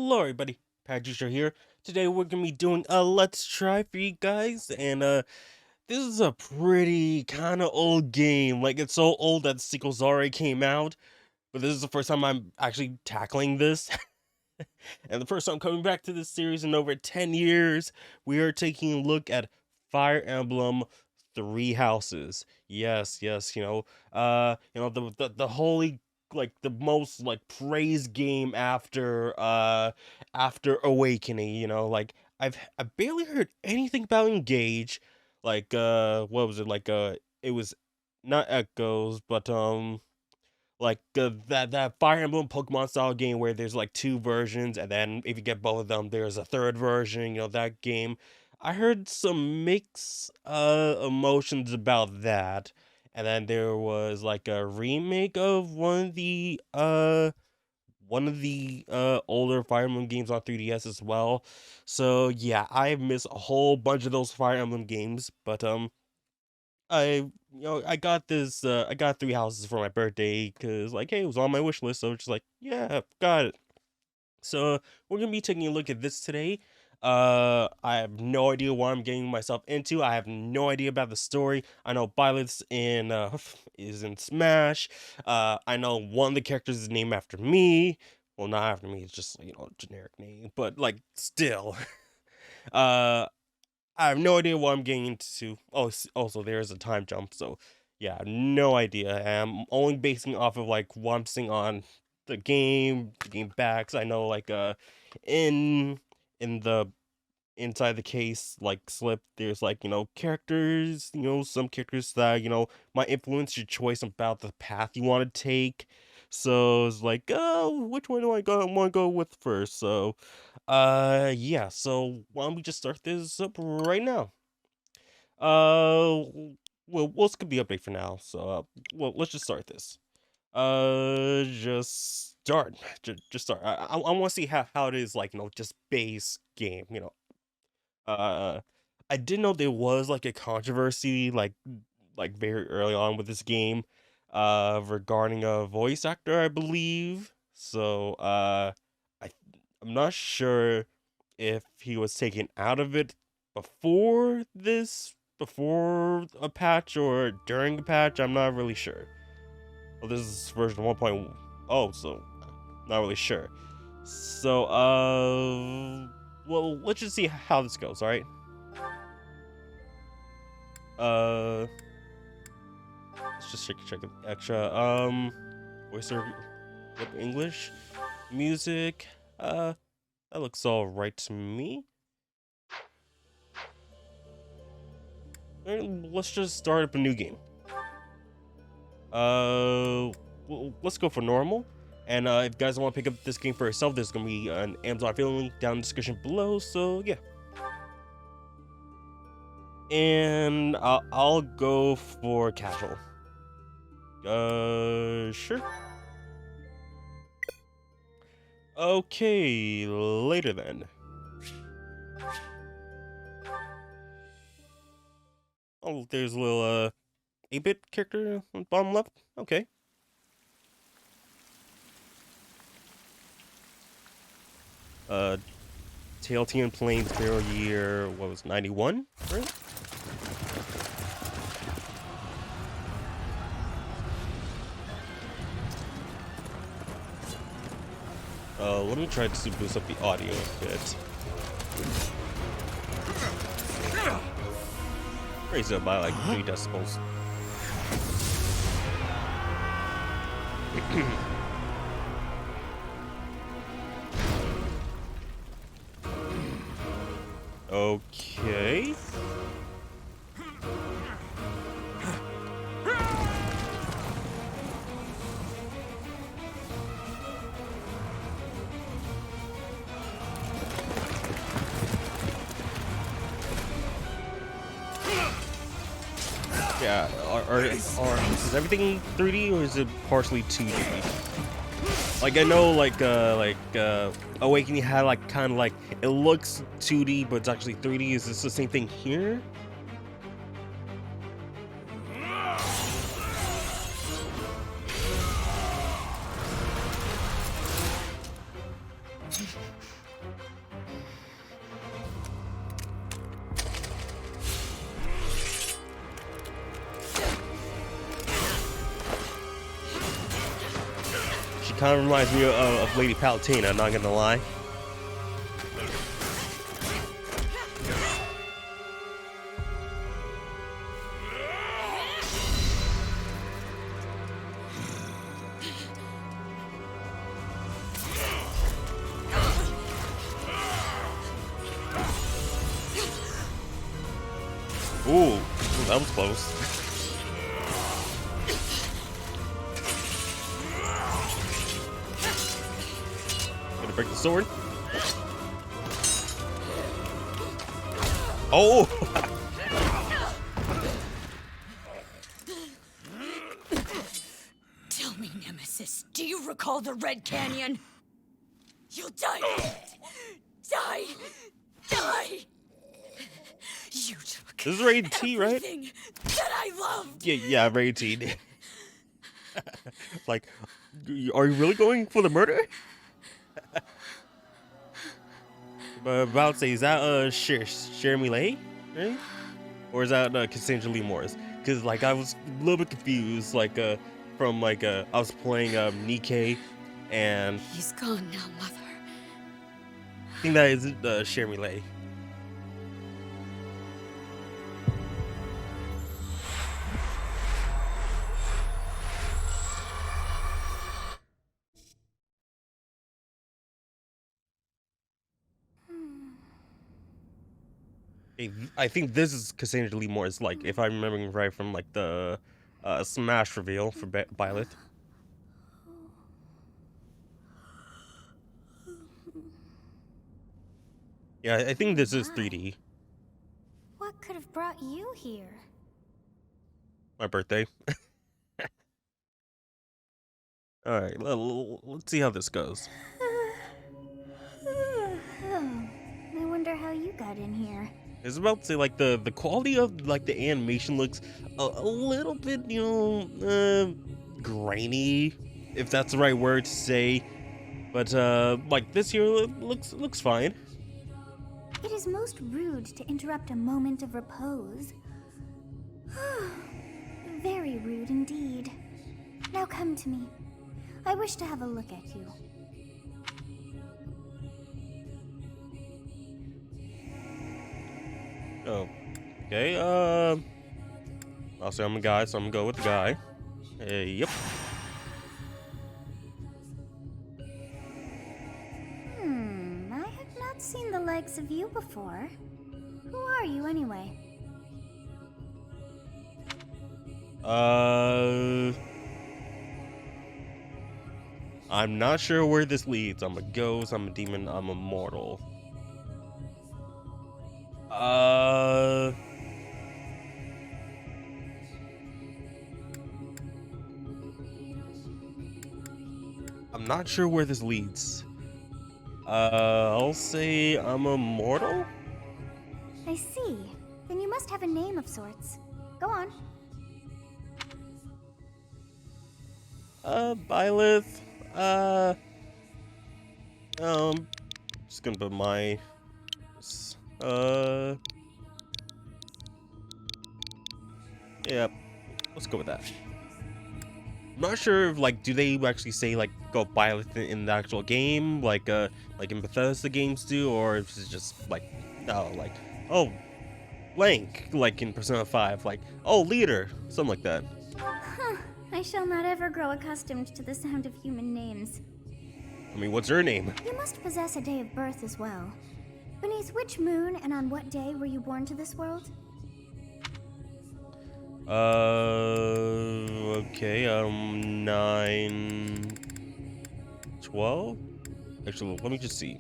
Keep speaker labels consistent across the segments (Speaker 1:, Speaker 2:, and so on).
Speaker 1: Hello everybody, Patricia here. Today we're gonna be doing a Let's Try for you guys, and this is a pretty kinda old game. Like, it's so old that the sequels already came out, but this is the first time I'm actually tackling this. And the first time coming back to this series in over 10 years, we are taking a look at Fire Emblem Three Houses. Yes, the holy, like, the most like praised game after Awakening, like I barely heard anything about Engage. Like what was it? Like it was not Echoes, but like that Fire Emblem Pokemon style game where there's like two versions, and then if you get both of them, there's a third version. That game. I heard some mixed emotions about that, and then there was like a remake of one of the older Fire Emblem games on 3DS as well. So yeah, I missed a whole bunch of those Fire Emblem games, but I got I got three houses for my birthday because, like, hey, it was on my wish list, so just like, yeah, got it. So we're gonna be taking a look at this today. I have no idea what I'm getting myself into. I have no idea about the story. I know Byleth's in is in Smash. I know one of the characters is named after me. Well, not after me. It's just a generic name, but like still. uh, I have no idea what I'm getting into. Oh, also there is a time jump, so yeah, no idea. I'm only basing off of like what I'm seeing on the game backs. I know like in the inside the case like slip, there's like characters, some characters that might influence your choice about the path you want to take. So it's like, oh, which one do I want to go with first? So yeah, so why don't we just start this up right now? Uh, we'll skip the update for now. So, well, let's just start this. Just start. Just start. I want to see how it is like, just base game. Uh, I didn't know there was like a controversy like very early on with this game, regarding a voice actor, I believe. So, I I'm not sure if he was taken out of it before a patch or during a patch. I'm not really sure. Well, this is version 1.0, so not really sure. So, well, let's just see how this goes, all right? Uh, let's just check the extra. Voice over yep, English, music. That looks all right to me. Let's just start up a new game. Well, let's go for normal. And if you guys want to pick up this game for yourself, there's gonna be an Amazon affiliate link down in the description below. So yeah. And I'll go for casual. Sure. Okay, later then. Oh, there's a little 8-bit character on the bottom left. Okay. Uh, Tailtean Plains Barrel Year, what was 91, right? Let me try to boost up the audio a bit. Raise it up by like 3 decibels. Okay. Yeah, is everything 3D or is it partially 2D? Like I know Awakening had like kind of like it looks 2D but it's actually 3D. Is this the same thing here? kind of reminds me of Lady Palutena, not gonna lie. Ooh, that was close. Gonna break the sword. Oh!
Speaker 2: Tell me, Nemesis, do you recall the Red Canyon? You'll die in it. Die! Die! You took
Speaker 1: This is rated T, right?
Speaker 2: everything that I loved.
Speaker 1: Yeah, rated T. Like, are you really going for the murder? But about to say, is that Jeremy Lay, right? Or is that Cassandra Lee Morris? Because like I was a little bit confused, like from like I was playing Nikkei, and
Speaker 2: He's gone now, Mother.
Speaker 1: I think that is Jeremy Lay. I think this is Cassandra Lee Morris, like if I'm remembering right from like the Smash reveal for Byleth. Yeah, I think this is 3D.
Speaker 3: What could have brought you here?
Speaker 1: My birthday. All right, let's see how this goes.
Speaker 3: Oh, I wonder how you got in here.
Speaker 1: It's about to say like the quality of like the animation looks a little bit, you know, grainy, if that's the right word to say. But like this here looks fine.
Speaker 3: It is most rude to interrupt a moment of repose. Very rude indeed. Now come to me. I wish to have a look at you.
Speaker 1: Oh, okay. I'll say I'm a guy, so I'm gonna go with the guy. Yep.
Speaker 3: I have not seen the likes of you before. Who are you anyway?
Speaker 1: I'm not sure where this leads. I'm a ghost, I'm a demon, I'm a mortal. I'm not sure where this leads. I'll say I'm a mortal?
Speaker 3: I see. Then you must have a name of sorts. Go on.
Speaker 1: Byleth. Just gonna put my, yeah, let's go with that. I'm not sure if, like, do they actually say, like, go Byleth in the actual game, like in Bethesda games do, or if it's just, like, oh, like, oh, Link, like in Persona 5, like, oh, leader, something like that.
Speaker 3: Huh. I shall not ever grow accustomed to the sound of human names.
Speaker 1: I mean, what's her name?
Speaker 3: You must possess a day of birth as well. Beneath which moon and on what day were you born to this world?
Speaker 1: Okay, 9/12? Actually, let me just see.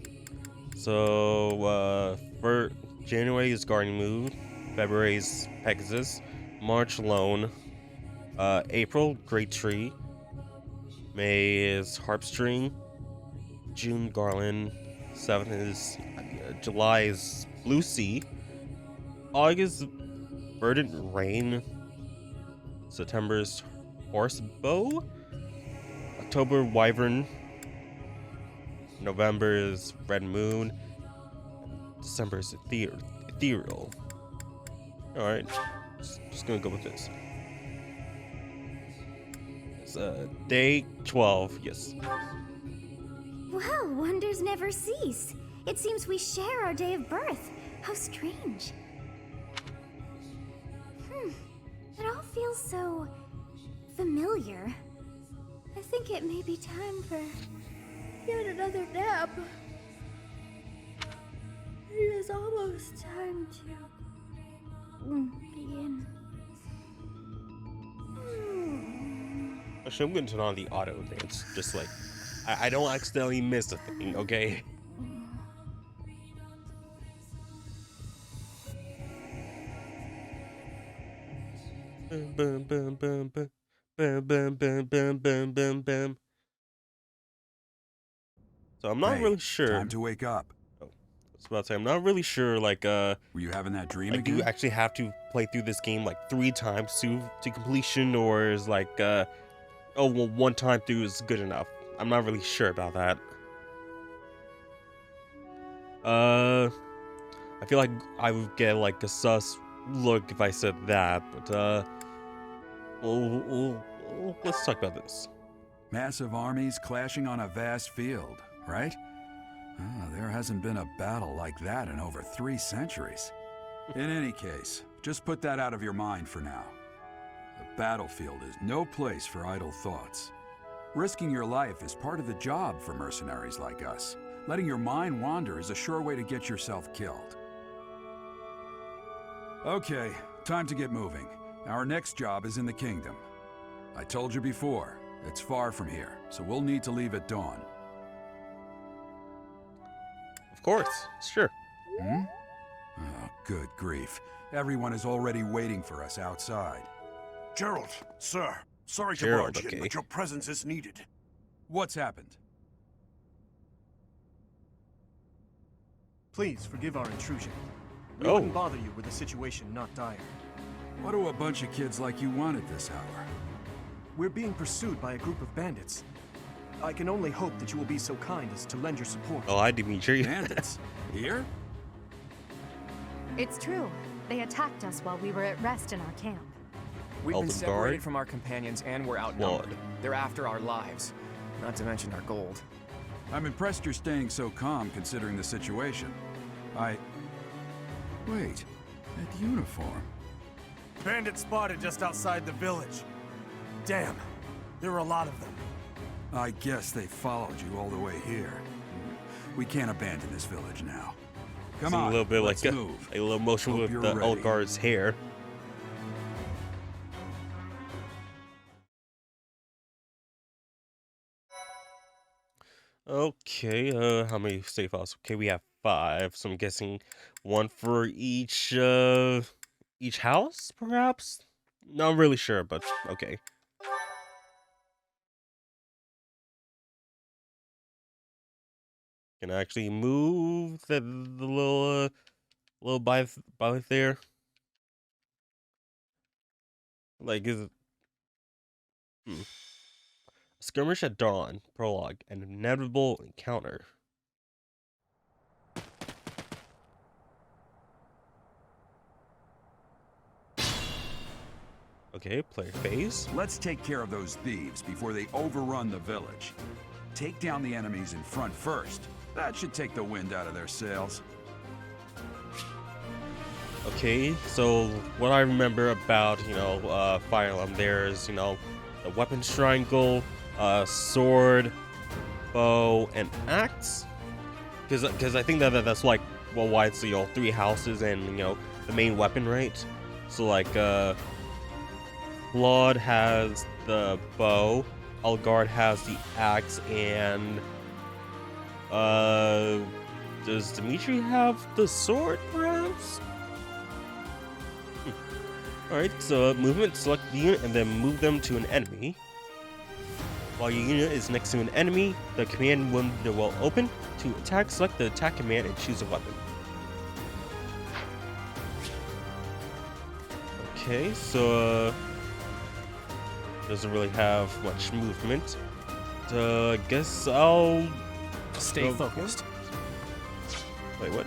Speaker 1: So, for January is Guardian Moon, February is Pegasus, March Lone, April Great Tree, May is Harpstring, June Garland, 7th is July is Blue Sea, August Verdant Rain, September is Horsebow, October Wyvern, November is Red Moon, December is Ethereal. Alright, just gonna go with this. Yes, day 12, yes.
Speaker 3: Well, wonders never cease. It seems we share our day of birth. How strange. It all feels so familiar. I think it may be time for yet another nap. It is almost time to begin.
Speaker 1: Actually, I'm going to turn on the auto advance, just like, I don't accidentally miss a thing, okay? Bum, bum, bum, bum, bum. Bum, bum, bum, bum, bum, bum, bum. So I'm not
Speaker 4: Hey,
Speaker 1: really sure.
Speaker 4: time to wake up.
Speaker 1: Oh, I was about to say, I'm not really sure, like,
Speaker 4: Were you having that dream
Speaker 1: do you
Speaker 4: again?
Speaker 1: actually have to play through this game like 3 times to completion, or is like, oh, well, 1 time through is good enough? I'm not really sure about that. I feel like I would get like a sus look if I said that, but let's talk about this.
Speaker 4: Massive armies clashing on a vast field, right? There hasn't been a battle like that in over 3 centuries. In any case, just put that out of your mind for now. The battlefield is no place for idle thoughts. Risking your life is part of the job for mercenaries like us. Letting your mind wander is a sure way to get yourself killed. Okay, time to get moving. Our next job is in the kingdom. I told you before, it's far from here, so we'll need to leave at dawn.
Speaker 1: Of course, sure.
Speaker 4: Oh, good grief. Everyone is already waiting for us outside.
Speaker 5: Gerald, sir, sorry to
Speaker 1: Gerald,
Speaker 5: barge in,
Speaker 1: okay.
Speaker 5: but your presence is needed.
Speaker 4: What's happened?
Speaker 6: Please forgive our intrusion. We
Speaker 1: Oh.
Speaker 6: wouldn't bother you with a situation not dire.
Speaker 4: What do a bunch of kids like you want at this hour?
Speaker 6: We're being pursued by a group of bandits. I can only hope that you will be so kind as to lend your support.
Speaker 1: Oh, hi, Dimitri.
Speaker 4: Bandits? Here?
Speaker 7: It's true. They attacked us while we were at rest in our camp.
Speaker 8: We've
Speaker 1: Oh,
Speaker 8: been
Speaker 1: the
Speaker 8: separated
Speaker 1: guard?
Speaker 8: from our companions and we're
Speaker 1: Lord.
Speaker 8: outnumbered. They're after our lives, not to mention our gold.
Speaker 4: I'm impressed you're staying so calm considering the situation. Wait, that uniform.
Speaker 5: Bandits spotted just outside the village. Damn, there are a lot of them.
Speaker 4: I guess they followed you all the way here. We can't abandon this village now. Come
Speaker 1: Seemed
Speaker 4: on,
Speaker 1: a little bit
Speaker 4: let's
Speaker 1: like
Speaker 4: move.
Speaker 1: a little motion
Speaker 4: Hope
Speaker 1: with
Speaker 4: you're
Speaker 1: the
Speaker 4: ready.
Speaker 1: Elgar's hair. Okay, how many save files? Okay, we have 5, so I'm guessing 1 for each house, perhaps? Not really sure, but okay. Can I actually move the little by there? Like, is it... Skirmish at dawn, prologue, an inevitable encounter. Okay, player phase.
Speaker 4: Let's take care of those thieves before they overrun the village. Take down the enemies in front first. That should take the wind out of their sails.
Speaker 1: Okay, so what I remember about, Fire Emblem, there's, the weapons triangle, sword, bow, and axe. Because I think that's like, well, why it's, 3 houses and, the main weapon, right? So, like, Claude has the bow, Elgard has the axe, and, does Dimitri have the sword, perhaps? Alright, so movement, select the unit, and then move them to an enemy. While your unit is next to an enemy, the command window will open. To attack, select the attack command and choose a weapon. Okay, so doesn't really have much movement. I guess I'll
Speaker 8: Stay focused.
Speaker 1: Wait, what?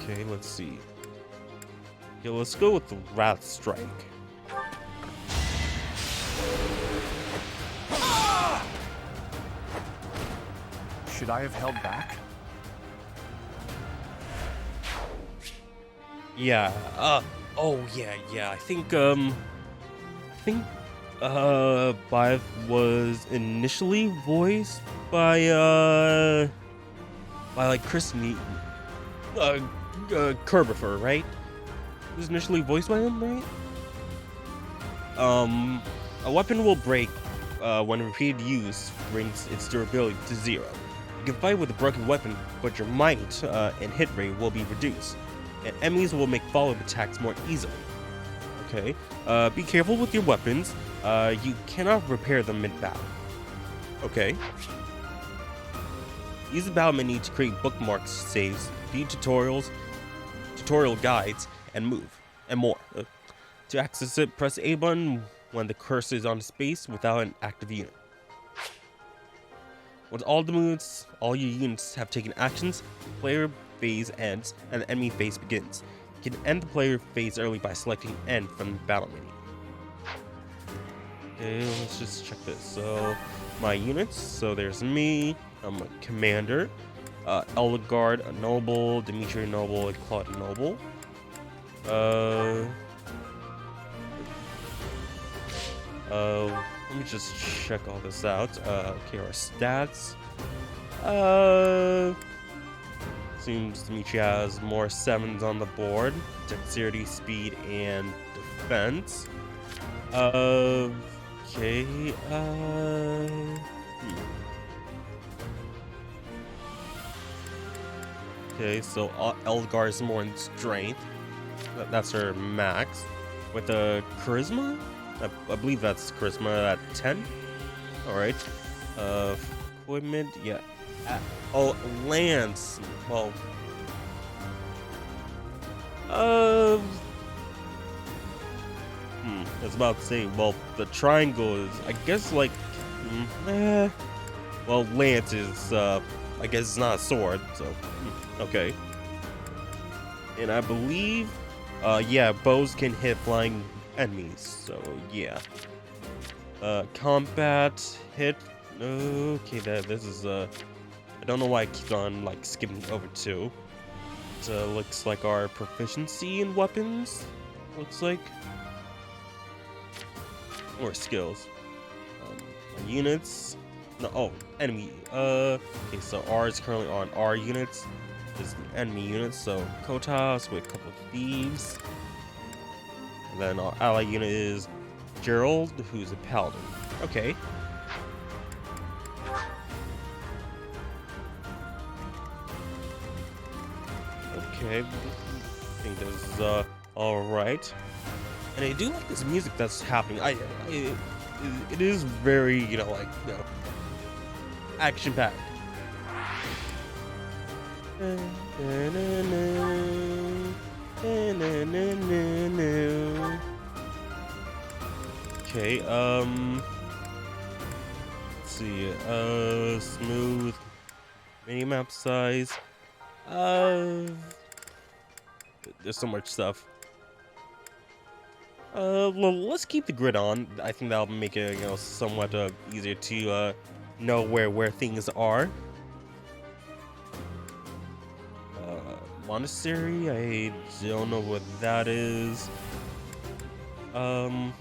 Speaker 1: Okay, let's see. Okay, let's go with the Wrath Strike.
Speaker 5: Should I have held back?
Speaker 1: Yeah, oh yeah, I think, Bive was initially voiced by like Chris Kerbifer, right? It was initially voiced by him, right? A weapon will break, when repeated use brings its durability to 0. You can fight with a broken weapon, but your might, and hit rate will be reduced, and enemies will make follow-up attacks more easily. Okay, be careful with your weapons. You cannot repair them mid-battle. Okay. Use the battle menu to create bookmarks, saves, view tutorials, tutorial guides, and more. To access it, press A button when the cursor is on space without an active unit. Once all your units have taken actions, the player phase ends and the enemy phase begins. You can end the player phase early by selecting End from the battle menu. Okay, let's just check this. So, my units. So there's me. I'm a commander. Elgard, a noble. Dimitri, a noble. And Claude, a noble. Let me just check all this out. Okay, our stats. Seems Dimitri has more 7s on the board. Dexterity, speed, and defense. Okay, Okay, so Elgar is more in strength. That's her max. With a charisma? I believe that's charisma at 10. Alright. Equipment, yeah. Oh, lance. Well. I was about to say, well, the triangle is, I guess, like, well, lance is, I guess it's not a sword, so, okay. And I believe, yeah, bows can hit flying enemies, so, yeah. Combat, hit, okay, this is, I don't know why I keep on, like, skipping over to. It, looks like our proficiency in weapons, looks like. Or skills. Units. No, oh, enemy. Okay, so R is currently on R units. This is the enemy units. So Kotas with a couple of thieves. And then our ally unit is Gerald, who's a paladin. Okay. Okay. I think this is all right. And I do like this music that's happening. It is very, action packed. Okay, let's see, smooth, mini-map size, there's so much stuff. Well, let's keep the grid on. I think that'll make it, somewhat easier to know where things are. Monastery, I don't know what that is. I'm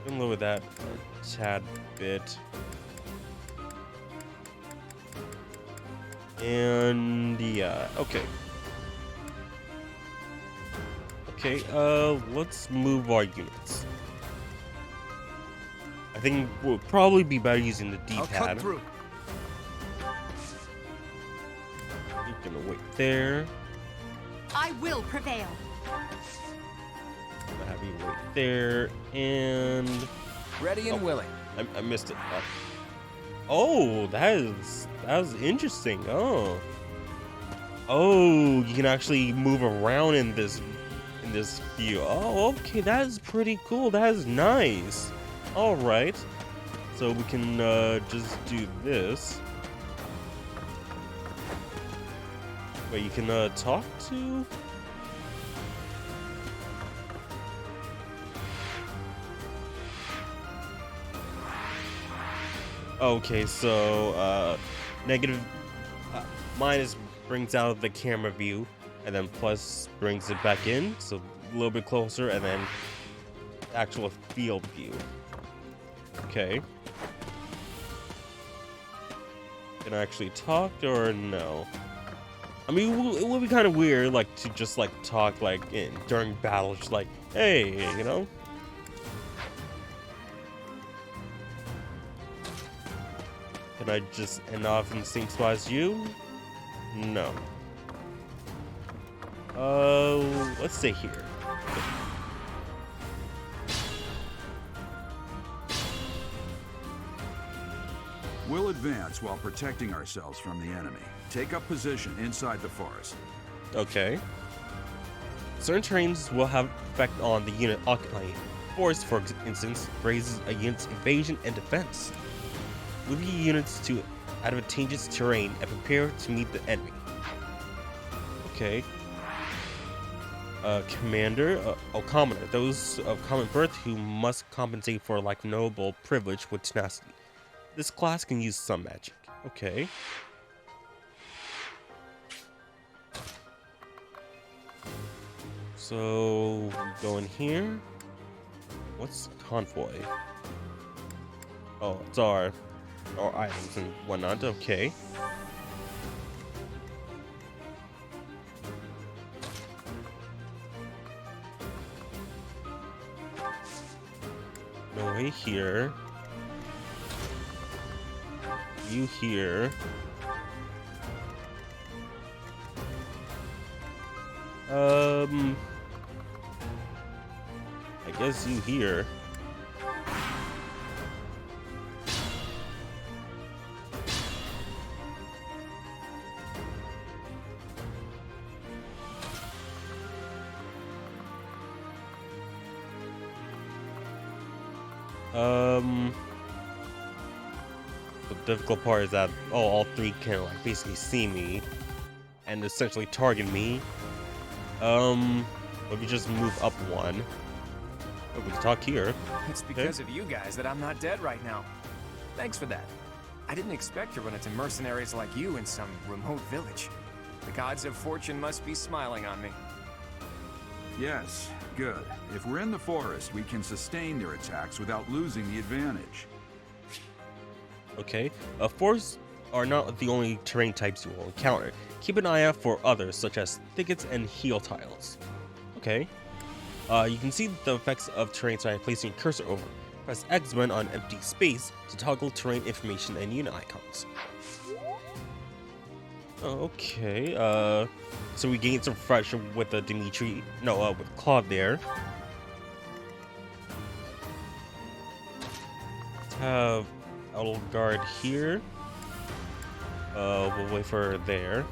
Speaker 1: gonna lower that a tad bit. And yeah, okay. Okay, let's move our units. I think we'll probably be better using the D-pad.
Speaker 5: I'll cut through.
Speaker 1: You're gonna wait there.
Speaker 7: I will prevail.
Speaker 1: Gonna have you wait there, and
Speaker 8: Ready and willing.
Speaker 1: I missed it. Oh, that was interesting. Oh, you can actually move around in this view. Oh, okay, that is pretty cool. That is nice. All right, so we can just do this. Wait, you can talk to. Okay, so negative minus brings out the camera view, and then plus brings it back in, so a little bit closer, and then actual field view. Okay. Can I actually talk or no? I mean, it would be kind of weird, like, to just like talk like during battle, just like, hey, you know. Can I just end off in the same spot as you? No. Let's stay here.
Speaker 4: We'll advance while protecting ourselves from the enemy. Take up position inside the forest.
Speaker 1: Okay. Certain terrains will have effect on the unit occupying. Forest, for instance, raises a unit's evasion and defense. Move your units to advantageous terrain and prepare to meet the enemy. Okay. Commander, commoner, those of common birth who must compensate for like noble privilege with tenacity. This class can use some magic. Okay. So we go in here. What's convoy? Oh, it's our items and whatnot. Okay. No way here. You here. I guess you here. The difficult part is that all three can like basically see me and essentially target me. Let me just move up one. Oh, we can talk here.
Speaker 8: It's because of you guys that I'm not dead right now. Thanks for that. I didn't expect to run into mercenaries like you in some remote village. The gods of fortune must be smiling on me.
Speaker 4: Yes, good. If we're in the forest, we can sustain their attacks without losing the advantage.
Speaker 1: Okay. Forests are not the only terrain types you will encounter. Keep an eye out for others, such as thickets and heel tiles. Okay. You can see the effects of terrain by placing your cursor over. Press X button on empty space to toggle terrain information and unit icons. Okay. So we gained some fresh with the with Claude there. Let's have Auto Guard here. We'll wait for her there.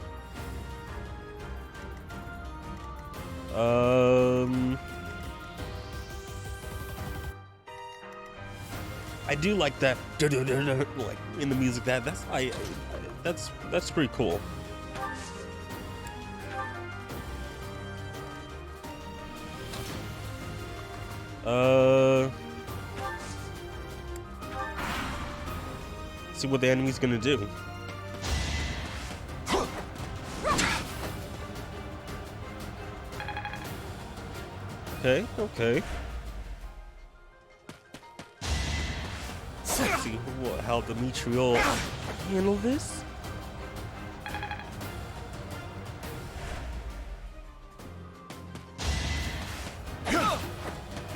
Speaker 1: I do like that like in the music. That's pretty cool. See what the enemy's gonna do. Okay, okay. Let's see how Dimitri will handle this.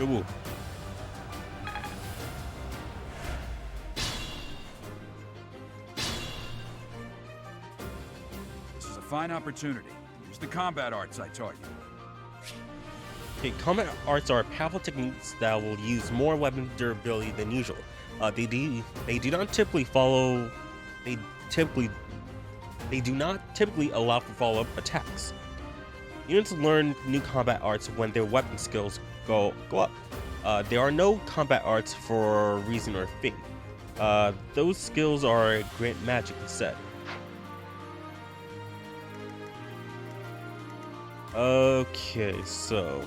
Speaker 1: Ooh.
Speaker 4: This is a fine opportunity. Use the combat arts I taught you.
Speaker 1: Okay, combat arts are powerful techniques that will use more weapon durability than usual. They do not typically allow for follow-up attacks. Units learn new combat arts when their weapon skills go up. There are no combat arts for reason or fate. Those skills are grant magic instead. Okay, so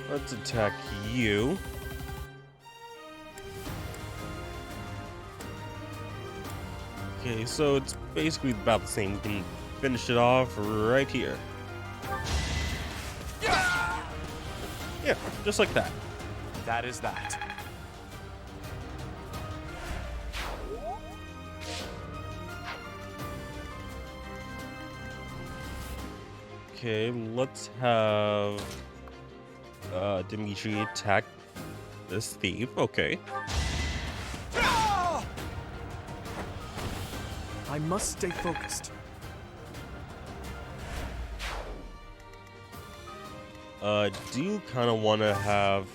Speaker 1: let's attack you. Okay, so it's basically about the same. We can finish it off right here. Yeah, just like that.
Speaker 5: That is that.
Speaker 1: Okay, let's have Dimitri attack this thief. Okay.
Speaker 6: I must stay focused.
Speaker 1: Do kind of want to have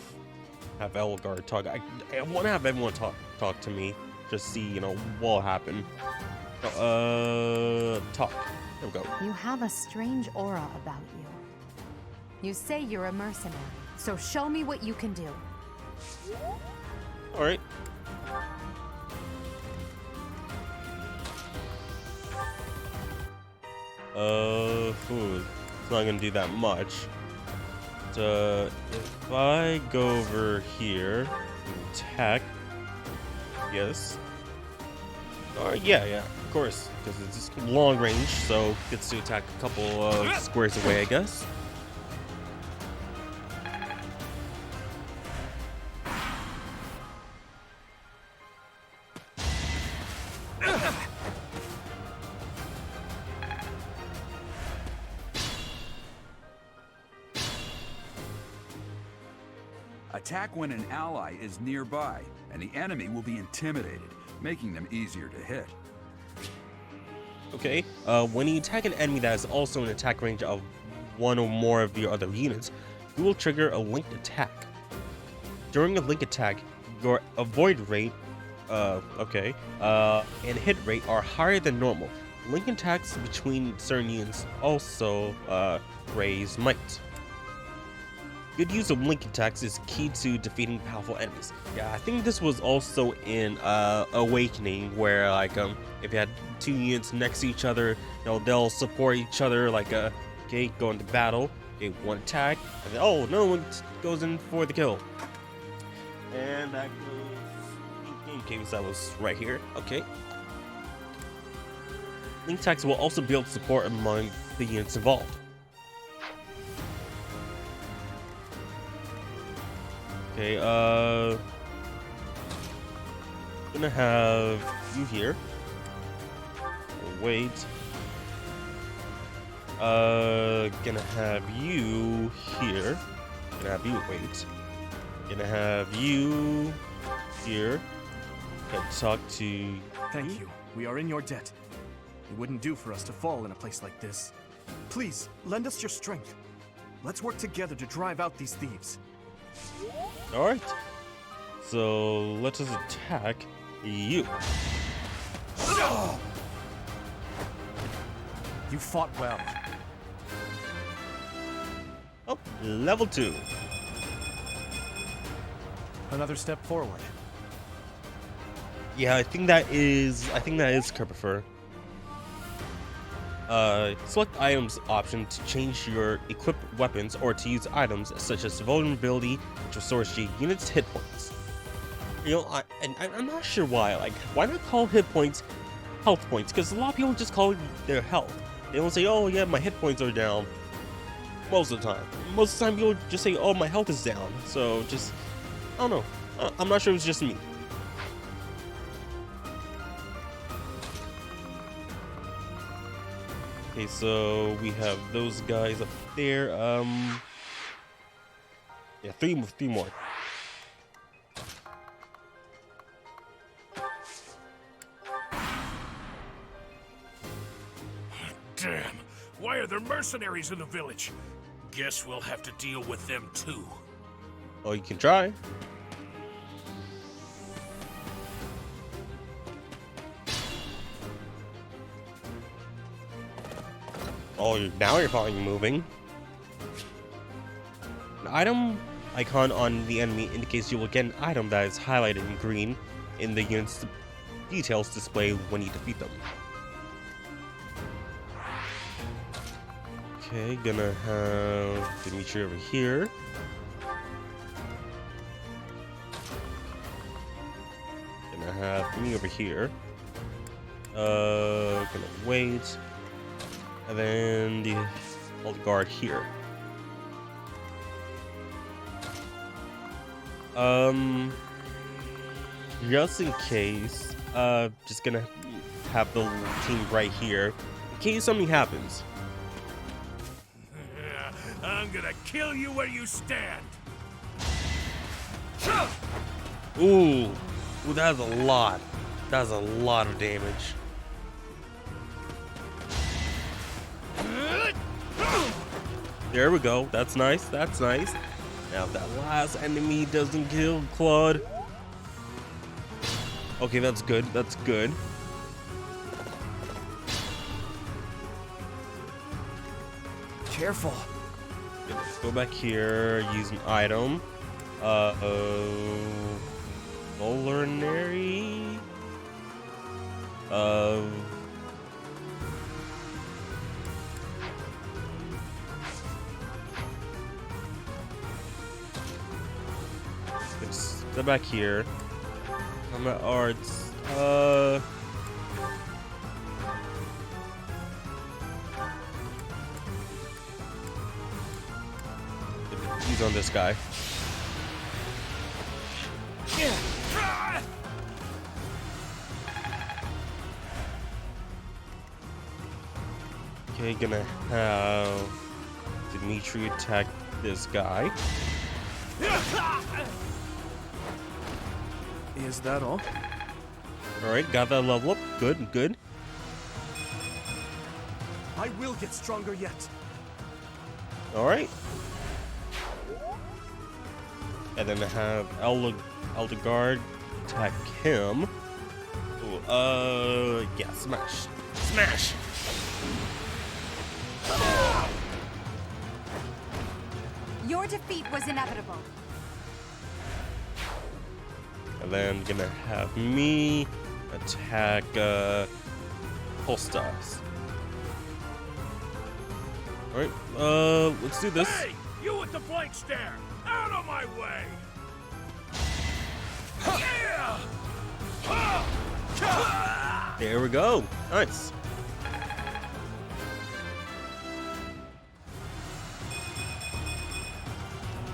Speaker 1: Elgar talk. I want to have everyone talk to me, just see, you know, what'll happen. Talk. There we go.
Speaker 7: You have a strange aura about you. You say you're a mercenary, so show me what you can do.
Speaker 1: All right. It's not gonna do that much. But if I go over here, and attack. Yes. Yeah, of course, because it's just long range, so gets to attack a couple of squares away, I guess.
Speaker 4: Attack when an ally is nearby, and the enemy will be intimidated, making them easier to hit.
Speaker 1: Okay, when you attack an enemy that is also in attack range of one or more of your other units, you will trigger a linked attack. During a link attack, your avoid rate, and hit rate are higher than normal. Link attacks between certain units also raise might. Good use of link attacks is key to defeating powerful enemies. Yeah, I think this was also in Awakening, where like if you had two units next to each other, you know, they'll support each other. Like okay, go into battle, okay, one attack, and then oh, no one goes in for the kill. And that goes in case that was right here. Okay. Link attacks will also build support among the units involved. Okay, gonna have you here. Wait. Gonna have you here. Gonna have you wait. Gonna have you here. Gonna talk to.
Speaker 6: Thank you. We are in your debt. It wouldn't do for us to fall in a place like this. Please, lend us your strength. Let's work together to drive out these thieves.
Speaker 1: Alright. So let us attack you.
Speaker 6: You fought well.
Speaker 1: Oh, level 2.
Speaker 6: Another step forward.
Speaker 1: Yeah, I think that is Kerpifer. Select items option to change your equipped weapons or to use items such as vulnerability, which restores your unit's hit points. You know, I'm not sure why. Like, why not call hit points health points? Because a lot of people just call it their health. They don't say, oh yeah, my hit points are down. Most of the time. Most of the time people just say, oh, my health is down. So just, I don't know. I'm not sure it was just me. Okay, so we have those guys up there. Yeah, three more.
Speaker 9: Damn, why are there mercenaries in the village? Guess we'll have to deal with them too.
Speaker 1: Oh, you can try. Oh, now you're finally moving. An item icon on the enemy indicates you will get an item that is highlighted in green in the unit's details display when you defeat them. Okay, gonna have Dimitri over here. Gonna have me over here. Gonna wait. And then the old guard here. Just in case, just gonna have the team right here in case something happens.
Speaker 9: I'm gonna kill you where you stand.
Speaker 1: Ooh, that's a lot. That's a lot of damage. There we go. That's nice. That's nice. Now if that last enemy doesn't kill Claude. Okay, that's good. That's good.
Speaker 8: Careful.
Speaker 1: Okay, let's go back here. Use an item. Vulnerary. Step back here. Combat arts. He's on this guy. Okay, gonna have Dimitri attack this guy.
Speaker 6: Is that all?
Speaker 1: Alright, got that level up. Good, good.
Speaker 6: I will get stronger yet.
Speaker 1: Alright. And then I have Eldegard attack him. Ooh, yeah, smash. Smash!
Speaker 7: Your defeat was inevitable.
Speaker 1: And then gonna have me attack Holstas. Alright, let's do this.
Speaker 9: Hey, you with the blank stare! Out of my way! Yeah!
Speaker 1: There we go. Nice.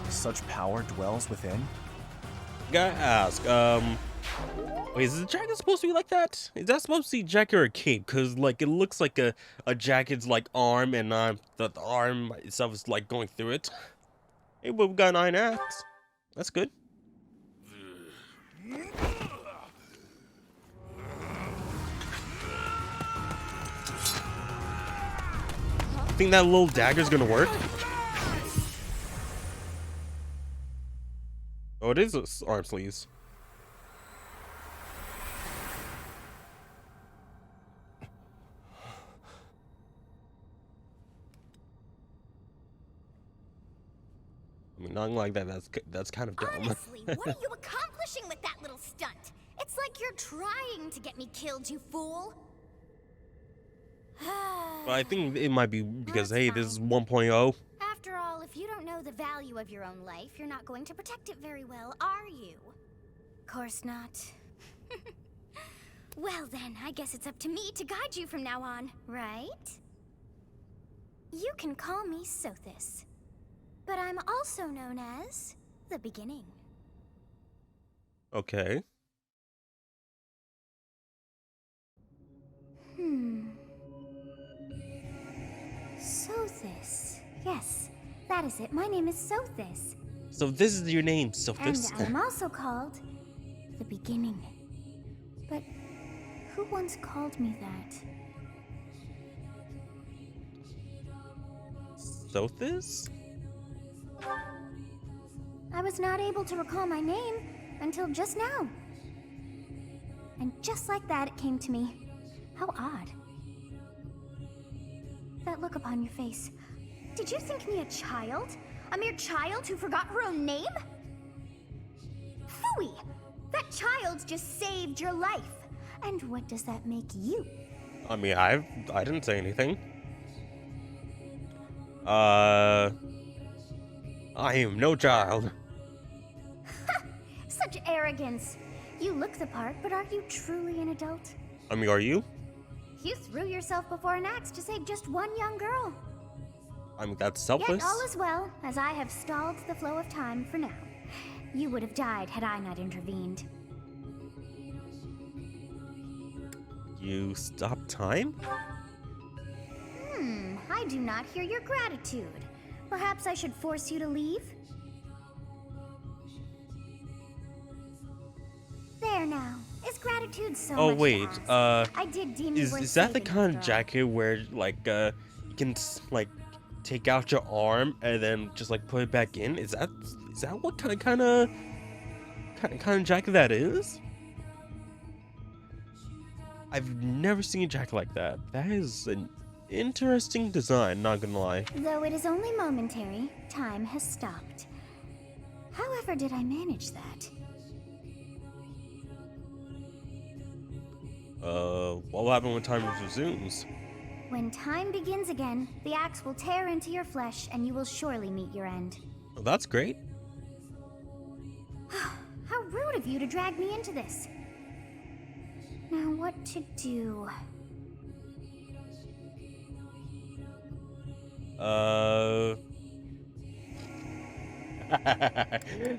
Speaker 6: Such power dwells within?
Speaker 1: Gotta ask, wait, is the jacket supposed to be like that? Is that supposed to be a jacket or a cape? Cause like it looks like a jacket's like arm, and the arm itself is like going through it. Hey, but we got 9 acts. That's good. Think that little dagger's gonna work? Oh, it is arm sleeves. I mean, nothing like that. That's kind of dumb.
Speaker 3: Honestly, what are you accomplishing with that little stunt? It's like you're trying to get me killed, you fool.
Speaker 1: But I think it might be because,
Speaker 3: That's
Speaker 1: hey, this is
Speaker 3: fine.
Speaker 1: 1.0.
Speaker 3: After all, if you don't know the value of your own life, you're not going to protect it very well, are you? Course not. Well then, I guess it's up to me to guide you from now on, right? You can call me Sothis, but I'm also known as the Beginning.
Speaker 1: Okay.
Speaker 3: Sothis. Yes, that is it. My name is Sothis.
Speaker 1: So this is your name,
Speaker 3: And
Speaker 1: Sophis.
Speaker 3: I'm also called the Beginning. But who once called me that?
Speaker 1: Sothis?
Speaker 3: I was not able to recall my name until just now. And just like that, it came to me. How odd. That look upon your face. Did you think me a child? A mere child who forgot her own name? Phooey! That child just saved your life. And what does that make you?
Speaker 1: I mean, I didn't say anything. I am no child.
Speaker 3: Such arrogance. You look the part, but are you truly an adult?
Speaker 1: I mean, are you?
Speaker 3: You threw yourself before an axe to save just one young girl.
Speaker 1: I mean, that's selfless.
Speaker 3: Yet all is well, as I have stalled the flow of time for now. You would have died had I not intervened.
Speaker 1: You stopped time?
Speaker 3: I do not hear your gratitude. Perhaps I should force you to leave? There now. Is gratitude so
Speaker 1: Oh
Speaker 3: much to
Speaker 1: wait,
Speaker 3: ask? I did deem you
Speaker 1: is
Speaker 3: worth
Speaker 1: that the
Speaker 3: saving
Speaker 1: kind of
Speaker 3: after all.
Speaker 1: jacket where like you can like take out your arm and then just like put it back in? Is that what kind of jacket that is? I've never seen a jacket like that. That is an interesting design, not gonna lie.
Speaker 3: Though it is only momentary, time has stopped. However did I manage that?
Speaker 1: What will happen when time resumes?
Speaker 3: When time begins again, the axe will tear into your flesh and you will surely meet your end.
Speaker 1: Well, that's great.
Speaker 3: How rude of you to drag me into this. Now what to do?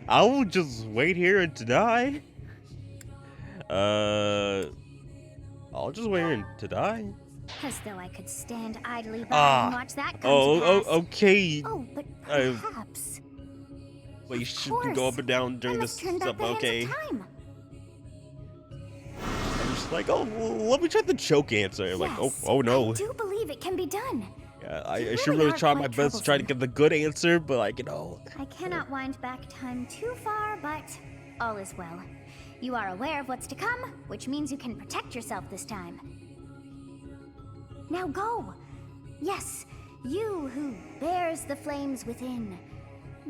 Speaker 1: I will just wait here and to die. I'll just wait here to die.
Speaker 3: As though I could stand idly by and watch that come to pass.
Speaker 1: Okay.
Speaker 3: Oh, but perhaps.
Speaker 1: Well, you
Speaker 3: Of
Speaker 1: shouldn't go
Speaker 3: course.
Speaker 1: up and down during
Speaker 3: I
Speaker 1: this
Speaker 3: must turn
Speaker 1: stuff.
Speaker 3: back the hands
Speaker 1: Okay.
Speaker 3: of time.
Speaker 1: I'm just like, oh, let me try the choke answer. Like,
Speaker 3: Yes,
Speaker 1: oh no.
Speaker 3: I do believe it can be done.
Speaker 1: Yeah, I
Speaker 3: You
Speaker 1: should
Speaker 3: really
Speaker 1: really
Speaker 3: are
Speaker 1: try my
Speaker 3: quite
Speaker 1: best to try to
Speaker 3: troublesome.
Speaker 1: get the good answer, but like, you know.
Speaker 3: I cannot wind back time too far, but all is well. You are aware of what's to come, which means you can protect yourself this time. Now go! Yes, you who bears the flames within.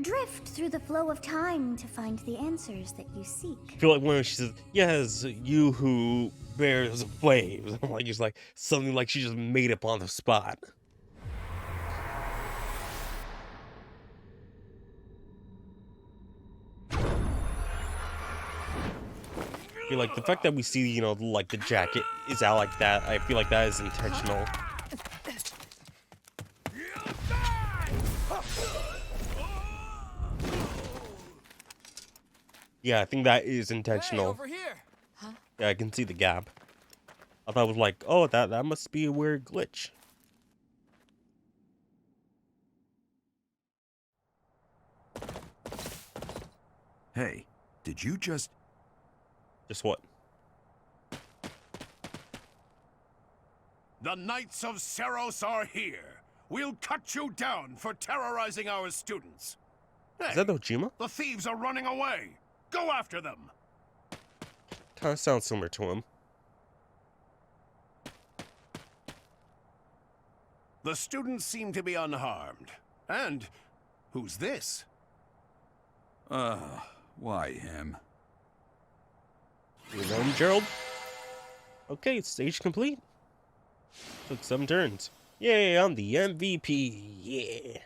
Speaker 3: Drift through the flow of time to find the answers that you seek.
Speaker 1: I feel like when she says, yes, you who bears flames. I'm like, it's like something like she just made up on the spot. I feel like the fact that we see, you know, like the jacket is out like that, I feel like that is intentional. Yeah, I think that is intentional.
Speaker 8: Over here.
Speaker 1: Yeah, I can see the gap. I thought it was like, oh, that must be a weird glitch.
Speaker 4: Hey, did you just...
Speaker 1: Just what?
Speaker 9: The Knights of Seros are here. We'll cut you down for terrorizing our students. Hey,
Speaker 1: Is that Ojima?
Speaker 9: the thieves are running away. Go after them.
Speaker 1: Kind of sounds similar to him.
Speaker 9: The students seem to be unharmed. And who's this?
Speaker 4: Why him?
Speaker 1: You know him, Gerald? Okay, stage complete. Took some turns. Yay, I'm the MVP. Yeah.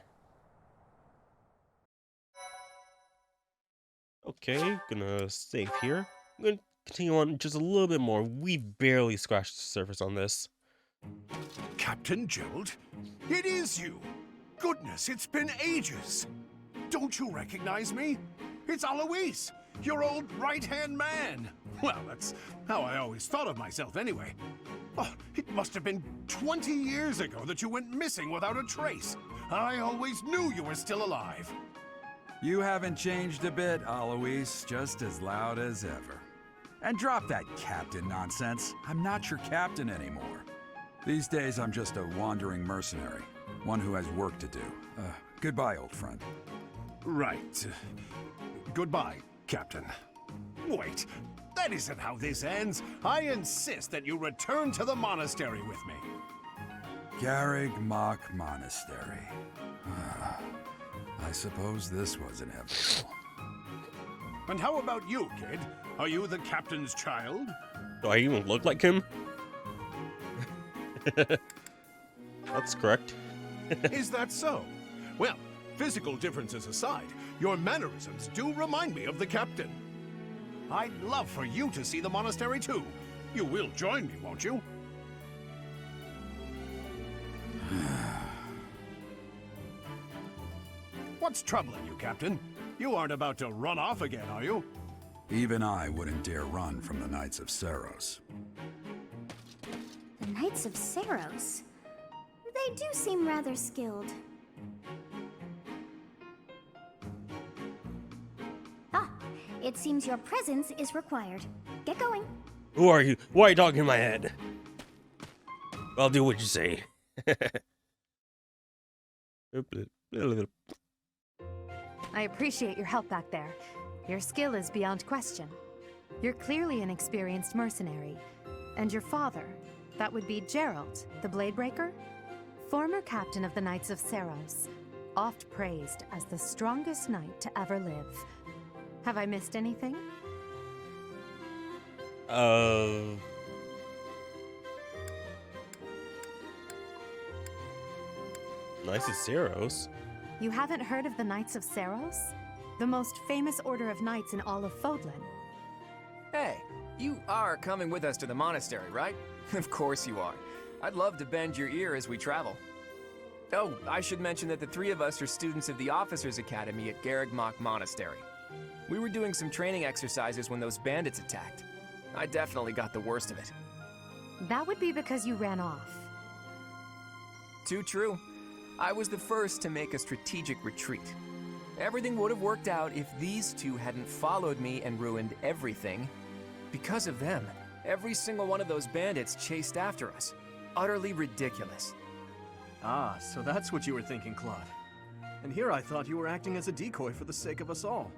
Speaker 1: Okay, gonna save here. I'm gonna continue on just a little bit more. We barely scratched the surface on this.
Speaker 9: Captain Gerald? It is you. Goodness, it's been ages. Don't you recognize me? It's Alois, your old right-hand man. Well, that's how I always thought of myself anyway. Oh, it must have been 20 years ago that you went missing without a trace. I always knew you were still alive.
Speaker 4: You haven't changed a bit, Alois. Just as loud as ever. And drop that captain nonsense. I'm not your captain anymore. These days, I'm just a wandering mercenary. One who has work to do. Goodbye, old friend.
Speaker 9: Right. Goodbye, Captain. Wait, that isn't how this ends. I insist that you return to the monastery with me.
Speaker 4: Garrig Mach Monastery. I suppose this was inevitable.
Speaker 9: And how about you, kid? Are you the captain's child?
Speaker 1: Do I even look like him? That's correct.
Speaker 9: Is that so? Well, physical differences aside, your mannerisms do remind me of the captain. I'd love for you to see the monastery too. You will join me, won't you? What's troubling you, Captain? You aren't about to run off again, are you?
Speaker 4: Even I wouldn't dare run from the Knights of Saros.
Speaker 3: The Knights of Saros. They do seem rather skilled. Ah, it seems your presence is required. Get going.
Speaker 1: Who are you? Why are you talking in my head? I'll do what you say.
Speaker 7: I appreciate your help back there. Your skill is beyond question. You're clearly an experienced mercenary. And your father, that would be Gerald, the Bladebreaker? Former captain of the Knights of Saros, oft praised as the strongest knight to ever live. Have I missed anything?
Speaker 1: Knights of Saros?
Speaker 7: You haven't heard of the Knights of Saros? The most famous order of knights in all of Fodlan.
Speaker 8: Hey, you are coming with us to the monastery, right? Of course you are. I'd love to bend your ear as we travel. Oh, I should mention that the three of us are students of the Officers Academy at Garrigmach Monastery. We were doing some training exercises when those bandits attacked. I definitely got the worst of it.
Speaker 7: That would be because you ran off.
Speaker 8: Too true. I was the first to make a strategic retreat. Everything would have worked out if these two hadn't followed me and ruined everything. Because of them, every single one of those bandits chased after us. Utterly ridiculous.
Speaker 6: Ah, so that's what you were thinking, Claude. And here I thought you were acting as a decoy for the sake of us all.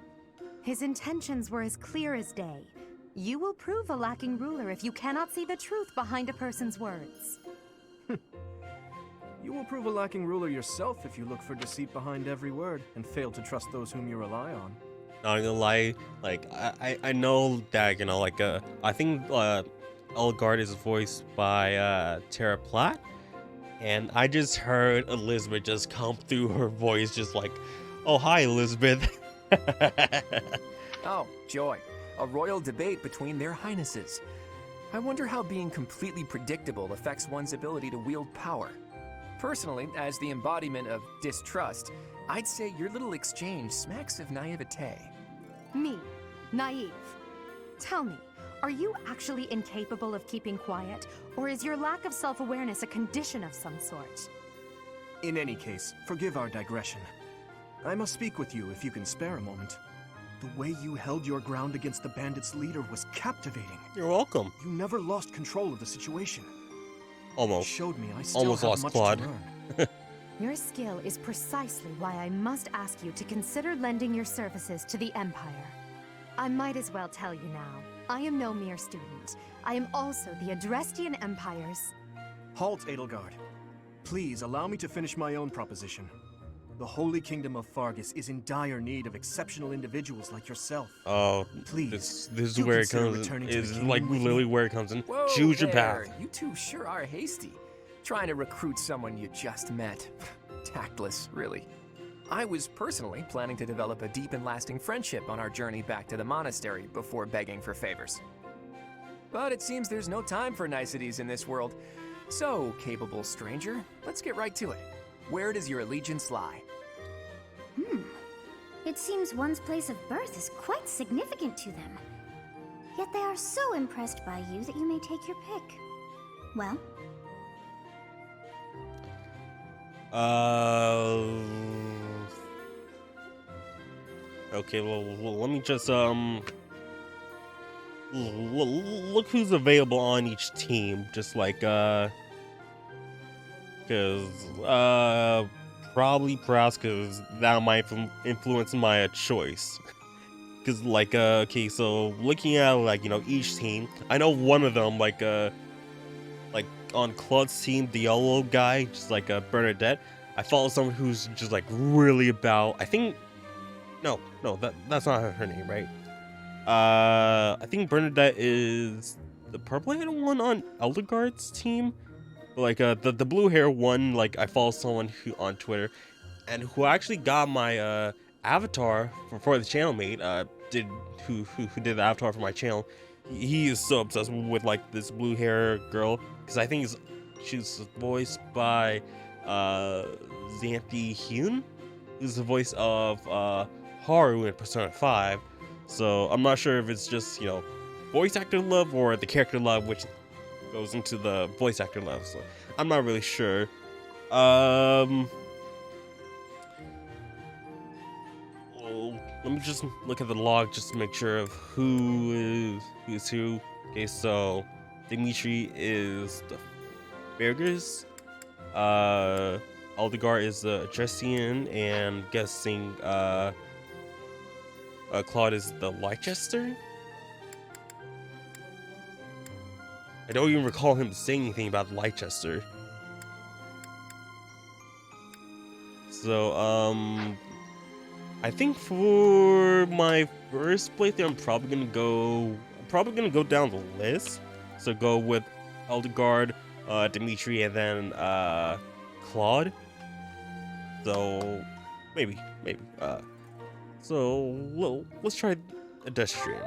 Speaker 7: His intentions were as clear as day. You will prove a lacking ruler if you cannot see the truth behind a person's words.
Speaker 6: You will prove a lacking ruler yourself if you look for deceit behind every word and fail to trust those whom you rely on.
Speaker 1: Not gonna lie, like I know that, you know, like I think Elgard is voiced by Tara Platt, and I just heard Elizabeth just come through her voice, just like, "Oh, hi, Elizabeth."
Speaker 8: Oh, joy. A royal debate between their highnesses. I wonder how being completely predictable affects one's ability to wield power. Personally, as the embodiment of distrust, I'd say your little exchange smacks of naivete.
Speaker 7: Me, naive. Tell me, are you actually incapable of keeping quiet, or is your lack of self-awareness a condition of some sort?
Speaker 6: In any case, forgive our digression. I must speak with you if you can spare a moment. The way you held your ground against the bandits' leader was captivating.
Speaker 1: You're welcome.
Speaker 6: You never lost control of the situation.
Speaker 1: Almost.
Speaker 6: It showed me I still
Speaker 1: Almost
Speaker 6: have
Speaker 1: lost
Speaker 6: much
Speaker 1: Claude.
Speaker 6: to learn.
Speaker 7: Your skill is precisely why I must ask you to consider lending your services to the Empire. I might as well tell you now, I am no mere student. I am also the Adrestian Empire's...
Speaker 6: Halt, Edelgard. Please allow me to finish my own proposition. The Holy Kingdom of Fargus is in dire need of exceptional individuals like yourself.
Speaker 1: Oh,
Speaker 6: Please,
Speaker 1: this is
Speaker 6: do
Speaker 1: where it
Speaker 6: consider
Speaker 1: comes.
Speaker 6: returning to the
Speaker 1: Is
Speaker 6: kingdom
Speaker 1: like
Speaker 6: with me.
Speaker 1: literally where it comes in.
Speaker 8: Whoa
Speaker 1: Choose your
Speaker 8: there.
Speaker 1: path.
Speaker 8: You two sure are hasty. Trying to recruit someone you just met. Tactless, really. I was personally planning to develop a deep and lasting friendship on our journey back to the monastery before begging for favors. But it seems there's no time for niceties in this world. So, capable stranger, let's get right to it. Where does your allegiance lie?
Speaker 3: It seems one's place of birth is quite significant to them. Yet they are so impressed by you that you may take your pick. Well,
Speaker 1: Okay, well, let me just look who's available on each team. Just like probably Proust, because that might influence my choice. Because like okay, so looking at like, you know, each team, I know one of them like on Claude's team, the yellow guy, just like Bernadette. I follow someone who's just like really about. I think that's not her name, right? I think Bernadette is the purple-haired one on Elderguard's team. Like the blue hair one, like I follow someone who on Twitter, and who actually got my avatar for the channel mate. Who did the avatar for my channel. He is so obsessed with like this blue hair girl, because I think she's voiced by uh, Xanthi Hyun, who's the voice of Haru in Persona 5. So I'm not sure if it's just, voice actor love or the character love, which goes into the voice actor love. So I'm not really sure. Well, let me just look at the log just to make sure of who's who. Okay, so Dimitri is the Burgers. Aldegar is the Dressian, and guessing Claude is the Leicester. I don't even recall him saying anything about Leicester. So I think for my first playthrough, I'm probably gonna go down the list. So go with Eldegard, Dimitri, and then Claude. So maybe. So let's try Edestrian.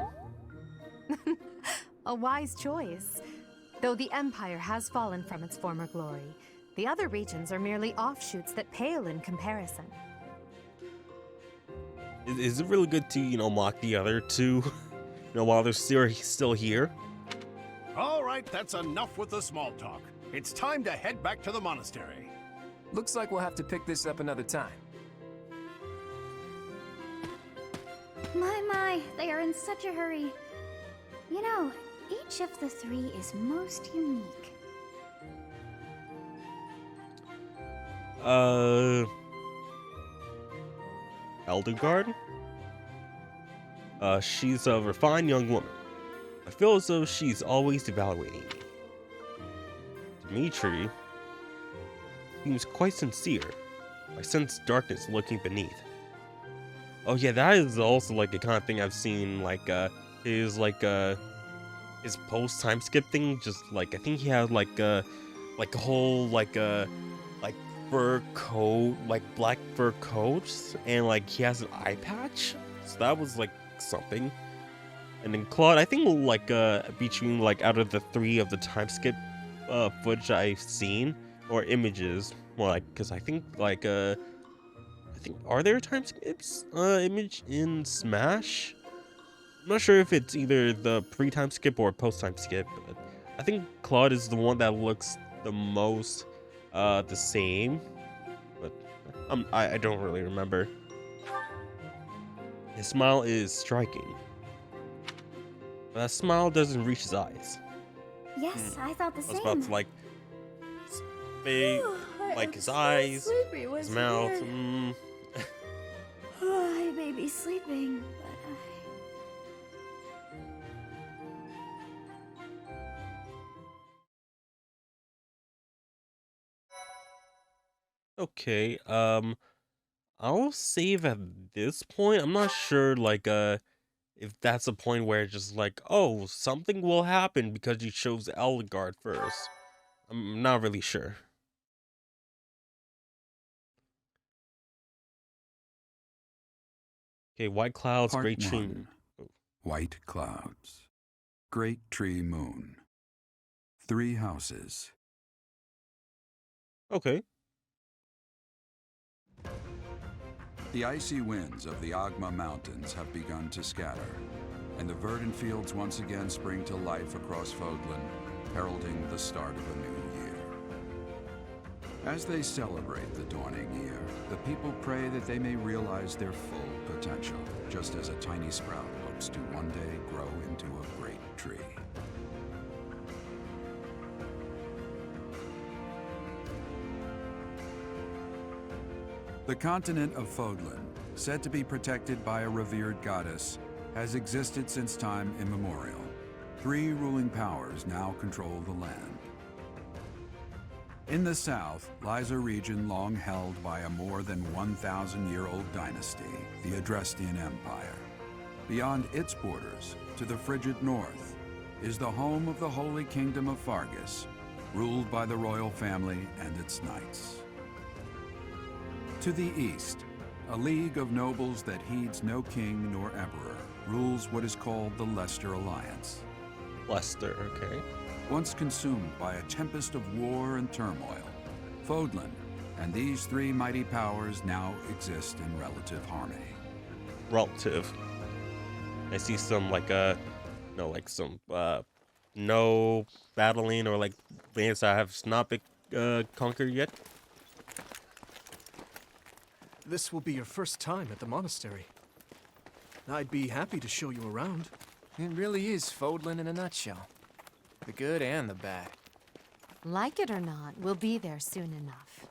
Speaker 7: A wise choice. Though the Empire has fallen from its former glory, the other regions are merely offshoots that pale in comparison.
Speaker 1: Is it really good to, mock the other two, while they're still here?
Speaker 9: All right, that's enough with the small talk. It's time to head back to the monastery.
Speaker 8: Looks like we'll have to pick this up another time.
Speaker 3: My, they are in such a hurry. Each of the three is most unique.
Speaker 1: Eldegard? She's a refined young woman. I feel as though she's always evaluating me. Dimitri seems quite sincere. I sense darkness lurking beneath. Oh yeah, that is also like the kind of thing I've seen, his post time skip thing. Just I think he had a whole fur coat, black fur coats, and he has an eye patch. So that was something. And then Claude, I think between out of the three of the time skip footage I've seen, or images, more because I think are there time skips image in Smash? I'm not sure if it's either the pre-time skip or post-time skip, but I think Claude is the one that looks the most the same, but I don't really remember. His smile is striking, but that smile doesn't reach his eyes.
Speaker 3: Yes, I thought the
Speaker 1: I was
Speaker 3: same.
Speaker 1: about to his eyes, his mouth.
Speaker 3: I may be sleeping, but
Speaker 1: Okay, I'll save at this point. I'm not sure, if that's a point where it's just oh, something will happen because you chose Eldegard first. I'm not really sure. Okay, White Clouds,
Speaker 4: Part
Speaker 1: Great Tree.
Speaker 4: 1. White Clouds. Great Tree Moon. 3 houses.
Speaker 1: Okay.
Speaker 4: The icy winds of the Agma Mountains have begun to scatter, and the verdant fields once again spring to life across Fodlan, heralding the start of a new year. As they celebrate the dawning year, the people pray that they may realize their full potential, just as a tiny sprout hopes to one day grow into a great tree. The continent of Fodlan, said to be protected by a revered goddess, has existed since time immemorial. 3 ruling powers now control the land. In the south lies a region long held by a more than 1,000-year-old dynasty, the Adrestian Empire. Beyond its borders, to the frigid north, is the home of the Holy Kingdom of Fargus, ruled by the royal family and its knights. To the east, a league of nobles that heeds no king nor emperor rules what is called the Leicester Alliance.
Speaker 1: Leicester, okay.
Speaker 4: Once consumed by a tempest of war and turmoil, Fodlan, And these three mighty powers now exist in relative harmony.
Speaker 1: Relative. I see some like no like some no battling or like lands I have not been conquered yet.
Speaker 6: This will be your first time at the monastery. I'd be happy to show you around.
Speaker 8: It really is Fodlan in a nutshell. The good and the bad.
Speaker 7: Like it or not, we'll be there soon enough.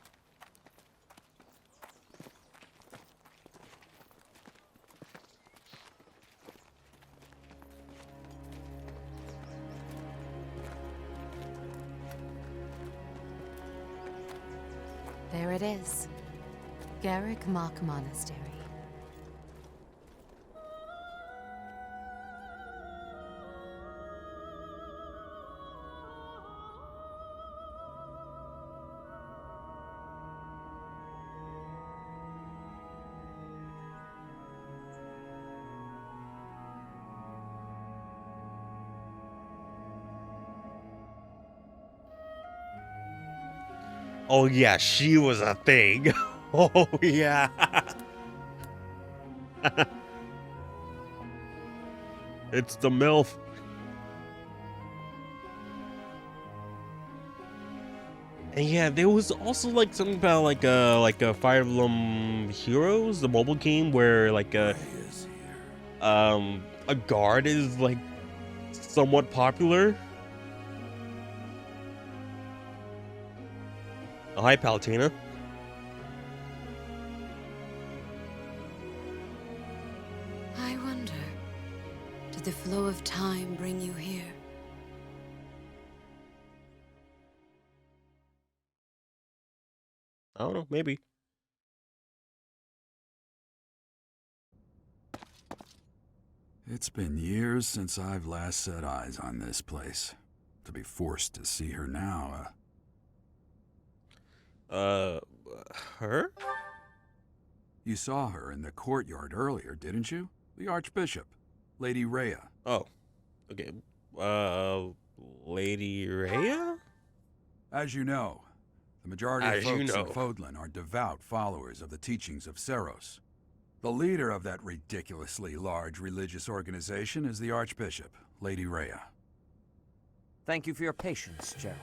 Speaker 7: There it is. Garrick Mach Monastery.
Speaker 1: Oh yeah, she was a thing. Oh yeah. It's the MILF. And yeah, there was also like something about like a Fire Emblem Heroes, the mobile game where like a guard is like somewhat popular. Oh, hi, Palutena.
Speaker 2: I wonder, did the flow of time bring you here?
Speaker 1: I don't know, maybe.
Speaker 4: It's been years since I've last set eyes on this place. To be forced to see her now,
Speaker 1: Her?
Speaker 4: You saw her in the courtyard earlier, didn't you? The Archbishop, Lady Rhea.
Speaker 1: Oh, okay. Lady Rhea?
Speaker 4: As you know, the majority
Speaker 1: As
Speaker 4: of
Speaker 1: you
Speaker 4: folks in
Speaker 1: know.
Speaker 4: Fodlan are devout followers of the teachings of Seros. The leader of that ridiculously large religious organization is the Archbishop, Lady Rhea.
Speaker 10: Thank you for your patience, Gerald.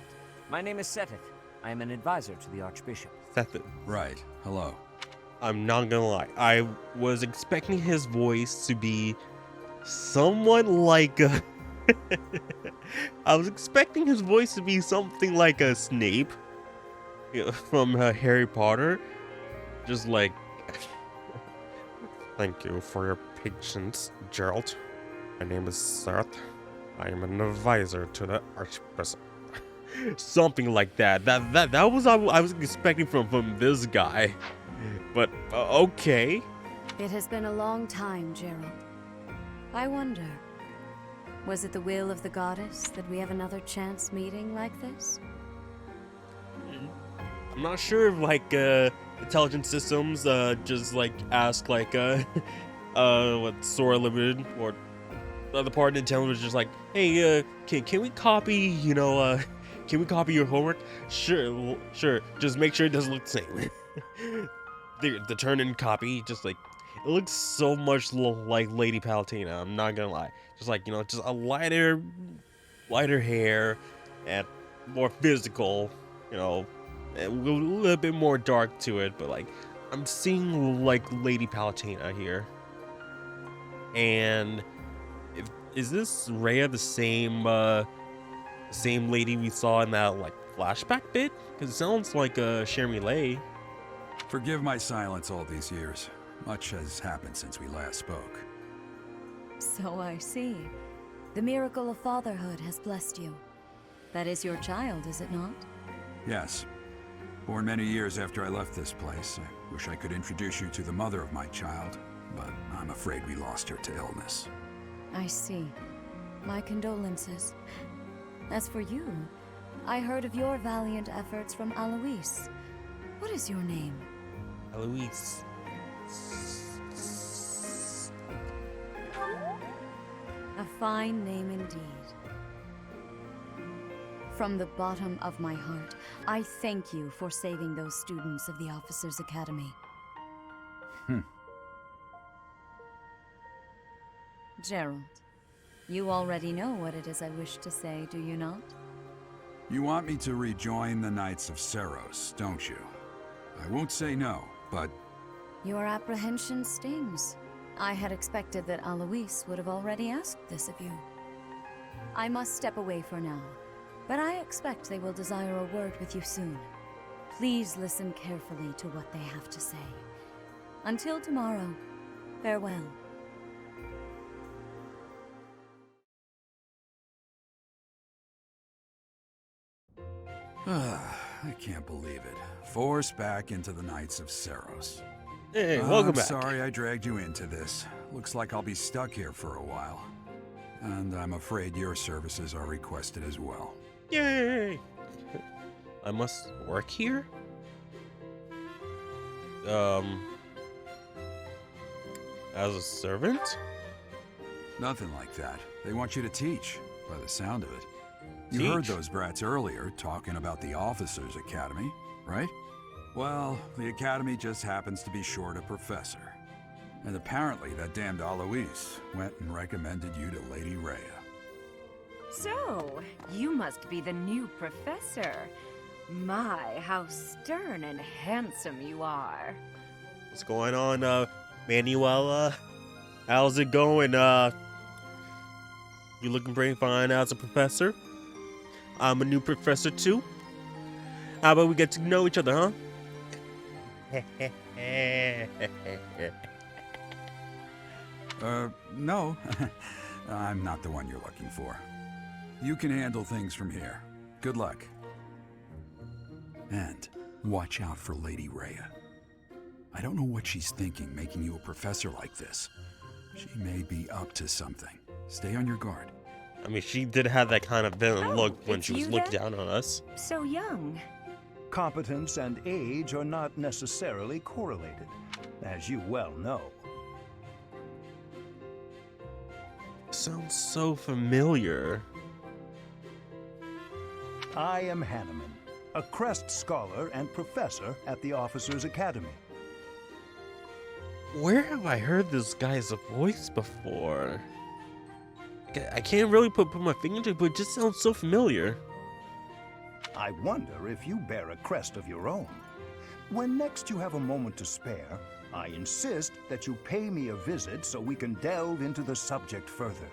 Speaker 10: My name is Seteth. I am an advisor to the Archbishop.
Speaker 1: That's it.
Speaker 4: Right. Hello.
Speaker 1: I'm not gonna lie. I was expecting his voice to be somewhat like a... I was expecting his voice to be something like a Snape, you know, from Harry Potter. Just like... Thank you for your patience, Gerald. My name is Seth. I am an advisor to the Archbishop. Something like that. That was I was expecting from this guy. But okay.
Speaker 2: It has been a long time, Gerald. I wonder, was it the will of the goddess that we have another chance meeting like this?
Speaker 1: I'm not sure if like intelligent systems just like ask like what Sora Limited or the other part of Nintendo was just like, hey, can we copy, you know, can we copy your homework? Sure. Just make sure it doesn't look the same. the turn-in copy, just like, it looks so much like Lady Palutena. I'm not gonna lie. Just like, you know, just a lighter hair and more physical, you know, a little bit more dark to it. But like, I'm seeing like Lady Palutena here. And is this Rhea the same lady we saw in that like flashback bit? Because it sounds like Shermie.
Speaker 4: Forgive my silence all these years. Much has happened since we last spoke.
Speaker 2: So I see. The miracle of fatherhood has blessed you. That is your child, is it not?
Speaker 4: Yes. Born many years after I left this place. I wish I could introduce you to the mother of my child, but I'm afraid we lost her to illness.
Speaker 2: I see. My condolences. As for you, I heard of your valiant efforts from Alois. What is your name?
Speaker 1: Alois.
Speaker 2: A fine name indeed. From the bottom of my heart, I thank you for saving those students of the Officers' Academy. Gerald, you already know what it is I wish to say, do you not?
Speaker 4: You want me to rejoin the Knights of Seros, don't you? I won't say no, but
Speaker 2: Your apprehension stings. I had expected that Alois would have already asked this of you. I must step away for now, but I expect they will desire a word with you soon. Please listen carefully to what they have to say. Until tomorrow, farewell.
Speaker 4: I can't believe it. Forced back into the Knights of Seros.
Speaker 1: Hey, welcome
Speaker 4: I'm
Speaker 1: back.
Speaker 4: sorry I dragged you into this. Looks like I'll be stuck here for a while. And I'm afraid your services are requested as well.
Speaker 1: Yay! I must work here? As a servant?
Speaker 4: Nothing like that. They want you to teach, by the sound of it. You
Speaker 1: Teach?
Speaker 4: heard those brats earlier talking about the Officers' Academy, right? Well, the Academy just happens to be short a professor. And apparently that damned Alois went and recommended you to Lady Rhea.
Speaker 11: So, you must be the new professor. My, how stern and handsome you are.
Speaker 1: What's going on, Manuela? How's it going? You looking pretty fine as a professor? I'm a new professor too. How about we get to know each other, huh?
Speaker 4: No. I'm not the one you're looking for. You can handle things from here. Good luck. And watch out for Lady Rhea. I don't know what she's thinking making you a professor like this. She may be up to something. Stay on your guard.
Speaker 1: I mean, she did have that kind of villain look when
Speaker 11: it's
Speaker 1: she was
Speaker 11: you
Speaker 1: looking
Speaker 11: then?
Speaker 1: down on us.
Speaker 11: So young.
Speaker 12: Competence and age are not necessarily correlated, as you well know.
Speaker 1: Sounds so familiar.
Speaker 12: I am Hanneman, a Crest Scholar and Professor at the Officers' Academy.
Speaker 1: Where have I heard this guy's voice before? I can't really put my finger to it, but it just sounds so familiar.
Speaker 12: I wonder if you bear a crest of your own. When next you have a moment to spare, I insist that you pay me a visit so we can delve into the subject further.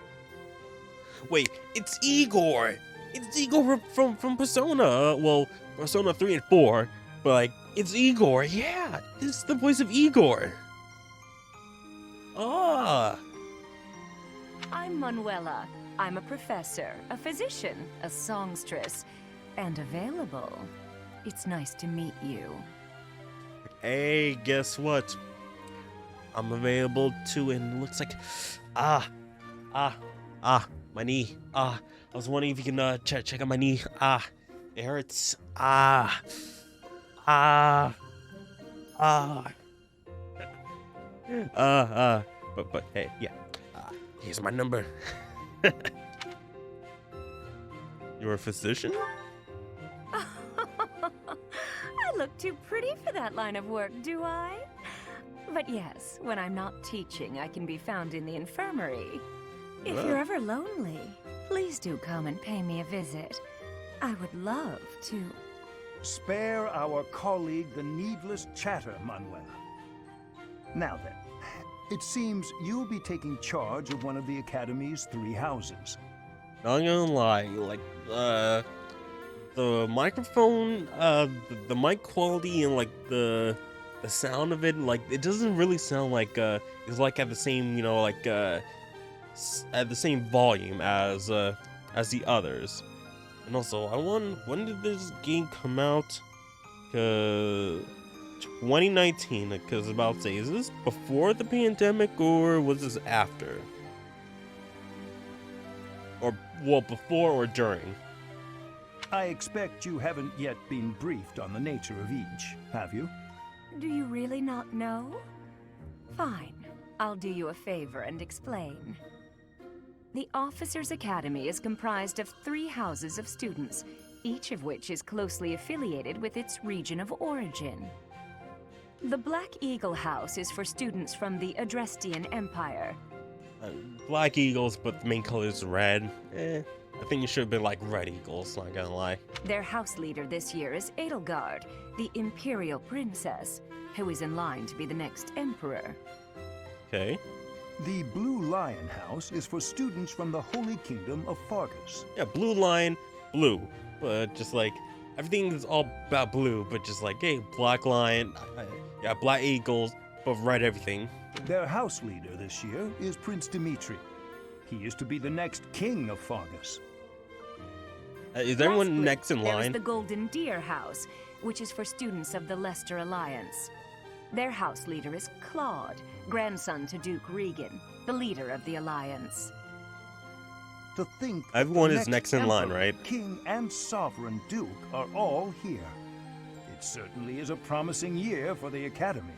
Speaker 1: Wait, it's Igor! It's Igor from Persona. Well, Persona 3 and 4. But, like, it's Igor. Yeah, this is the voice of Igor. Ah.
Speaker 11: I'm Manuela. I'm a professor, a physician, a songstress, and available. It's nice to meet you.
Speaker 1: Hey, guess what? I'm available too, and it looks like... my knee. I was wondering if you can check out my knee. It hurts. But hey, yeah. Here's my number. You're a physician?
Speaker 11: I look too pretty for that line of work, do I? But yes, when I'm not teaching, I can be found in the infirmary. If you're ever lonely, please do come and pay me a visit. I would love to.
Speaker 12: Spare our colleague the needless chatter, Manuela. Now then, it seems you'll be taking charge of one of the Academy's 3 houses.
Speaker 1: Not gonna lie, like, the microphone, the mic quality and, like, the sound of it, like, it doesn't really sound like, it's like at the same, you know, like, at the same volume as the others. And also, when did this game come out? 2019, because I was about to say, is this before the pandemic or was this after? Or, well, before or during?
Speaker 12: I expect you haven't yet been briefed on the nature of each, have you?
Speaker 11: Do you really not know? Fine. I'll do you a favor and explain. The Officers' Academy is comprised of 3 houses of students, each of which is closely affiliated with its region of origin. The Black Eagle House is for students from the Adrestian Empire.
Speaker 1: Black eagles, but the main color is red. I think it should have been like red eagles, not gonna lie.
Speaker 11: Their house leader this year is Edelgard, the Imperial Princess, who is in line to be the next emperor.
Speaker 1: Okay.
Speaker 12: The Blue Lion House is for students from the Holy Kingdom of Fargus.
Speaker 1: Yeah, blue lion, blue. But just like, everything is all about blue, but just like, hey, black lion, yeah, black eagles, but red everything.
Speaker 12: Their house leader this year is Prince Dimitri. He is to be the next king of Fargus.
Speaker 1: Is everyone
Speaker 11: Lastly,
Speaker 1: next in
Speaker 11: there is
Speaker 1: line?
Speaker 11: the Golden Deer House, which is for students of the Leicester Alliance. Their house leader is Claude, grandson to Duke Regan, the leader of the Alliance.
Speaker 12: To think
Speaker 1: Everyone
Speaker 12: the
Speaker 1: is next in line,
Speaker 12: emperor,
Speaker 1: right?
Speaker 12: King and sovereign duke are all here. It certainly is a promising year for the academy.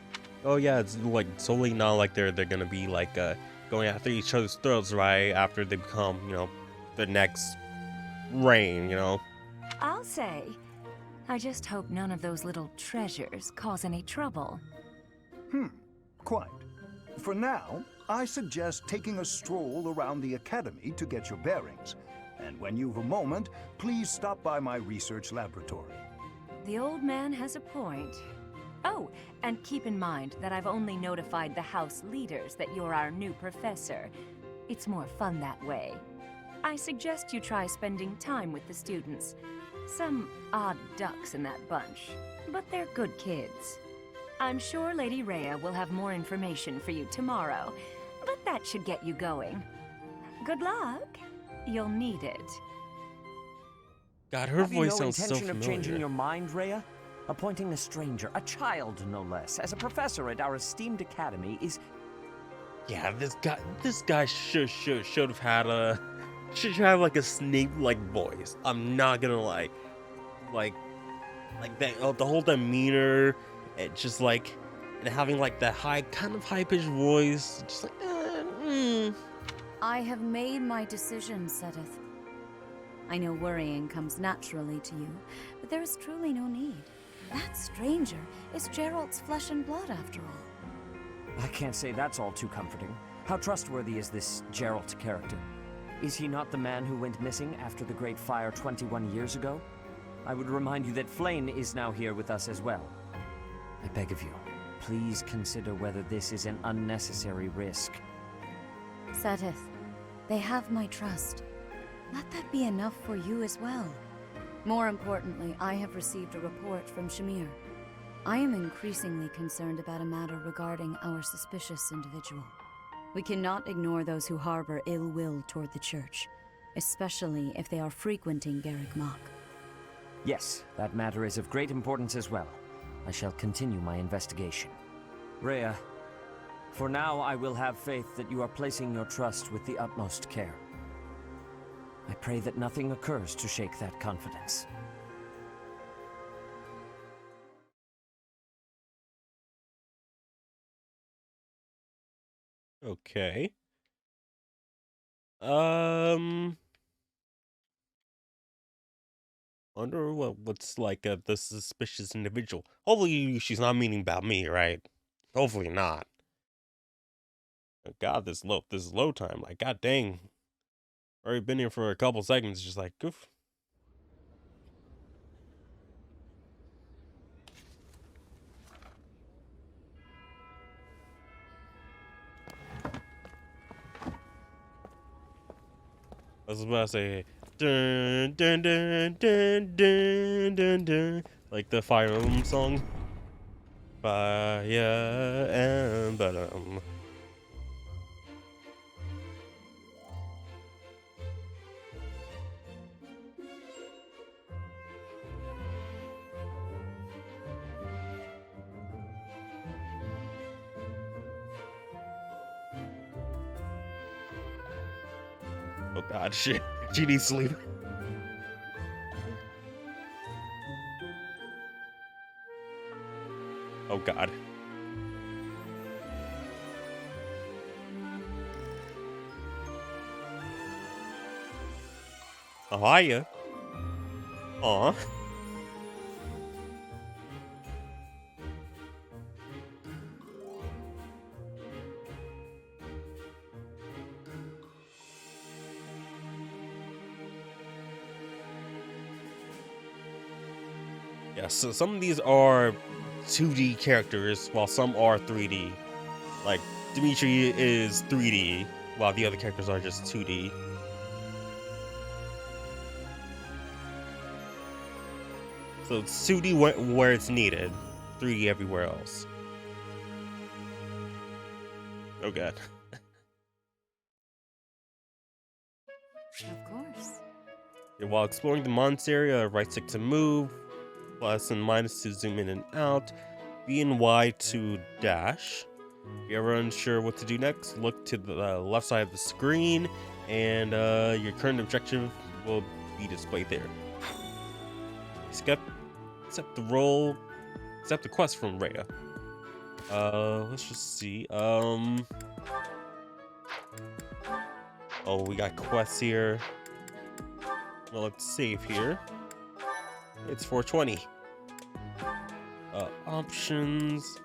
Speaker 1: Oh yeah, it's like solely not like they're gonna be like going after each other's throats right after they become, you know, the next reign, you know.
Speaker 11: I'll say, I just hope none of those little treasures cause any trouble.
Speaker 12: Quite. For now, I suggest taking a stroll around the academy to get your bearings. And when you've a moment, please stop by my research laboratory.
Speaker 11: The old man has a point. Oh, and keep in mind that I've only notified the house leaders that you're our new professor. It's more fun that way. I suggest you try spending time with the students. Some odd ducks in that bunch, but they're good kids. I'm sure Lady Rhea will have more information for you tomorrow, but that should get you going. Good luck. You'll need it.
Speaker 1: God, her
Speaker 10: Have you
Speaker 1: voice
Speaker 10: no
Speaker 1: sounds so
Speaker 10: intention of changing
Speaker 1: familiar.
Speaker 10: your mind, Rhea? Appointing a stranger, a child no less, as a professor at our esteemed academy is...
Speaker 1: Yeah, this guy should have had a like a snake like voice. I'm not gonna lie, like that the whole demeanor, and just like and having like that high pitched voice, just like.
Speaker 2: I have made my decision, Sedith. I know worrying comes naturally to you, but there is truly no need. That stranger is Gerald's flesh and blood, after all.
Speaker 10: I can't say that's all too comforting. How trustworthy is this Geralt character? Is he not the man who went missing after the Great Fire 21 years ago? I would remind you that Flayn is now here with us as well. I beg of you, please consider whether this is an unnecessary risk.
Speaker 2: Sedith, they have my trust. Let that be enough for you as well. More importantly, I have received a report from Shamir. I am increasingly concerned about a matter regarding our suspicious individual. We cannot ignore those who harbor ill will toward the church, especially if they are frequenting Garrick Mach.
Speaker 10: Yes, that matter is of great importance as well. I shall continue my investigation. Rhea, for now I will have faith that you are placing your trust with the utmost care. I pray that nothing occurs to shake that confidence.
Speaker 1: Okay. Wonder what's like the suspicious individual. Hopefully she's not meaning about me, right? Hopefully not. Oh, God, this is low time. Like, god dang. Already been here for a couple seconds, just like goof. I was about to say dun dun dun dun dun dun dun, like the Fire Emblem song. Fire Emblem. Oh god, shit. She needs sleep. Oh god. Oh, hiya. Aw. Yeah, so some of these are 2D characters, while some are 3D. Like, Dimitri is 3D, while the other characters are just 2D. So it's 2D where it's needed, 3D everywhere else. Oh god.
Speaker 2: Of course.
Speaker 1: Yeah, while exploring the monastery, right stick to move, plus and minus to zoom in and out, B and Y to dash. If you're ever unsure what to do next, look to the left side of the screen, and your current objective will be displayed there. Accept the quest from Rhea. Let's just see. Oh, we got quests here. Well, let's save here. It's 420. Options.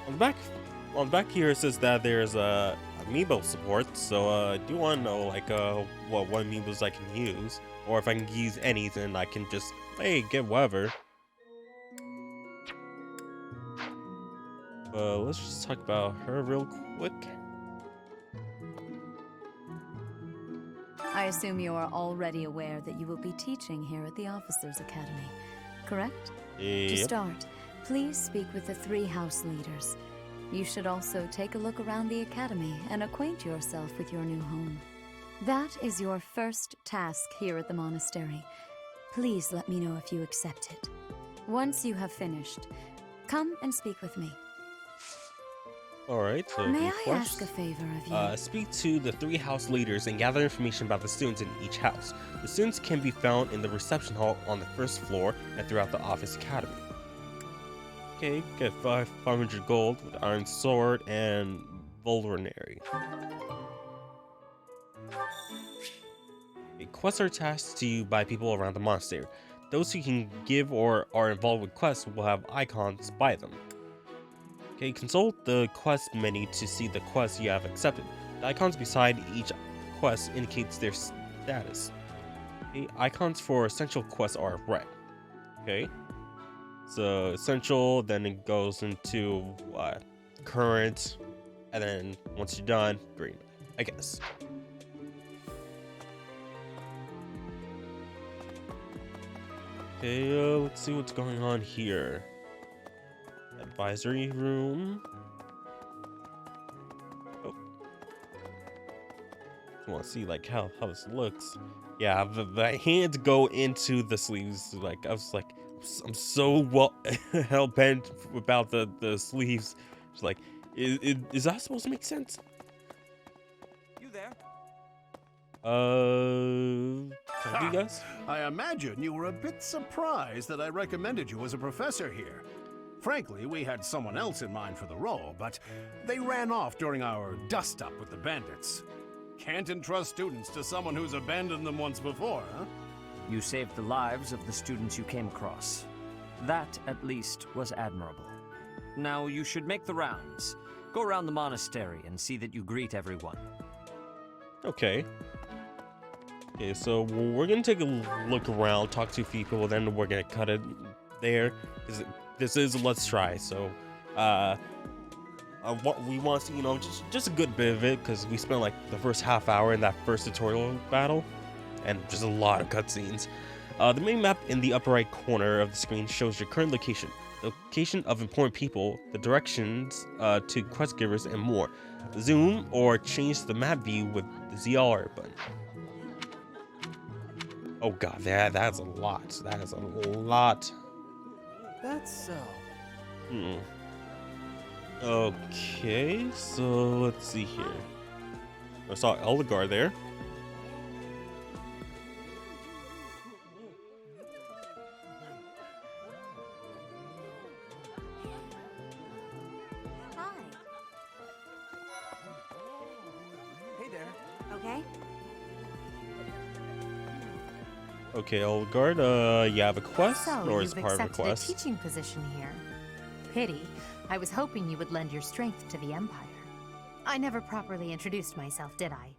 Speaker 1: On the back here it says that there's amiibo support, so I do want to know like what amiibos I can use, or if I can use any, then I can just get whatever. Let's just talk about her real quick.
Speaker 2: I assume you are already aware that you will be teaching here at the Officers' Academy, correct?
Speaker 1: Yep.
Speaker 2: To start, please speak with the 3 house leaders. You should also take a look around the academy and acquaint yourself with your new home. That is your first task here at the monastery. Please let me know if you accept it. Once you have finished, come and speak with me.
Speaker 1: Alright, so
Speaker 2: May I ask a favor of you?
Speaker 1: Speak to the 3 house leaders and gather information about the students in each house. The students can be found in the reception hall on the 1st floor and throughout the office academy. Okay, get 500 gold with Iron Sword and Vulnerary. Quests are tasked to you by people around the monastery. Those who can give or are involved with quests will have icons by them. Okay, consult the quest menu to see the quests you have accepted. The icons beside each quest indicates their status. Okay, icons for essential quests are red. Okay, so essential, then it goes into current, and then once you're done, green, I guess. Okay, let's see what's going on here. Advisory room. Oh, I want to see like how this looks. Yeah, the hands go into the sleeves. Like I was like, I'm so hell bent about the sleeves. It's like, is that supposed to make sense?
Speaker 6: You there?
Speaker 1: Have you guys?
Speaker 9: I imagine you were a bit surprised that I recommended you as a professor here. Frankly, we had someone else in mind for the role, but they ran off during our dust-up with the bandits. Can't entrust students to someone who's abandoned them once before, huh?
Speaker 10: You saved the lives of the students you came across. That, at least, was admirable. Now you should make the rounds. Go around the monastery and see that you greet everyone.
Speaker 1: Okay. Okay, so we're gonna take a look around, talk to people, then we're gonna cut it there. Because this is a Let's Try, so we want to see, you know, just a good bit of it, because we spent like the first half hour in that first tutorial battle, and just a lot of cutscenes. The main map in the upper right corner of the screen shows your current location, the location of important people, the directions to quest givers, and more. Zoom or change the map view with the ZR button. Oh god, that's a lot. That is a lot.
Speaker 6: That's so.
Speaker 1: Okay, so let's see here. I saw Elgar there.
Speaker 3: Hi.
Speaker 6: Hey there.
Speaker 3: Okay.
Speaker 1: Okay, old guard, you have a quest,
Speaker 7: So,
Speaker 1: or is
Speaker 7: you've
Speaker 1: it part of a
Speaker 7: accepted a
Speaker 1: quest?
Speaker 7: teaching position here. Pity. I was hoping you would lend your strength to the Empire. I never properly introduced myself, did I?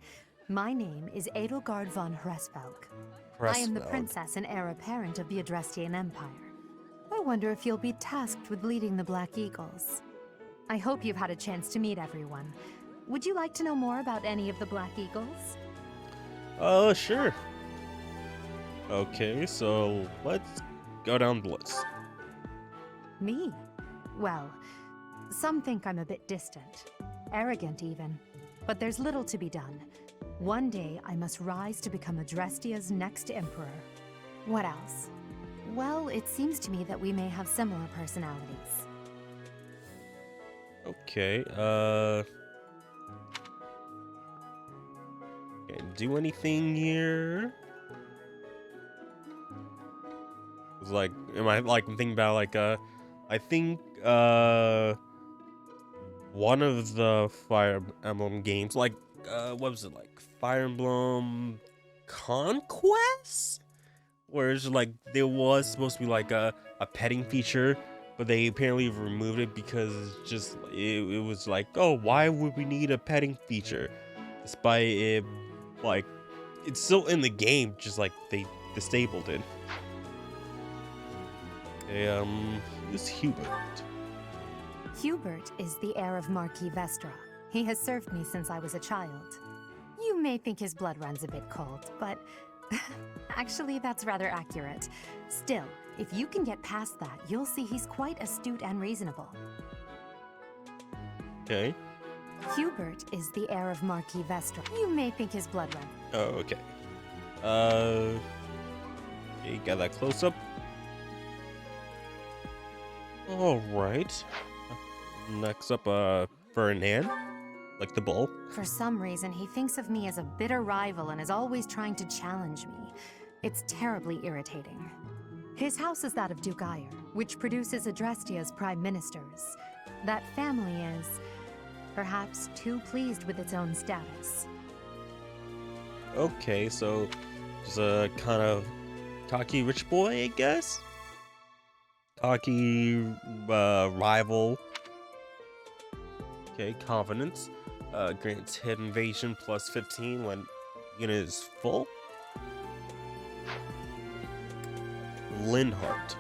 Speaker 7: My name is Edelgard von Hresvelg. I am the
Speaker 1: Hresvelg.
Speaker 7: princess and heir apparent of the Adrestian Empire. I wonder if you'll be tasked with leading the Black Eagles. I hope you've had a chance to meet everyone. Would you like to know more about any of the Black Eagles?
Speaker 1: Sure. Okay, so let's go down the list.
Speaker 7: Me? Well, some think I'm a bit distant. Arrogant, even. But there's little to be done. One day, I must rise to become Adrestia's next emperor. What else? Well, it seems to me that we may have similar personalities.
Speaker 1: Okay, can't do anything here. It's like, am I like thinking about like I think one of the Fire Emblem games, like what was it, like Fire Emblem Conquest, where it's like there was supposed to be like a petting feature, but they apparently removed it because it's just it was like, oh, why would we need a petting feature, despite it like it's still in the game, just like they disabled it. Okay, who's Hubert?
Speaker 7: Hubert is the heir of Marquis Vestra. He has served me since I was a child. You may think his blood runs a bit cold, but actually that's rather accurate. Still, if you can get past that, you'll see he's quite astute and reasonable.
Speaker 1: Okay.
Speaker 7: Hubert is the heir of Marquis Vestra. You may think his blood runs.
Speaker 1: Oh, okay. You got that close up. All right. Next up, Ferdinand, like the bull.
Speaker 7: For some reason, he thinks of me as a bitter rival and is always trying to challenge me. It's terribly irritating. His house is that of Duke Ire, which produces Adrestia's prime ministers. That family is, perhaps, too pleased with its own status.
Speaker 1: Okay, so just a kind of cocky rich boy, I guess. Cocky rival. Okay, confidence. Grants hit invasion plus 15 when unit is full. Linhardt.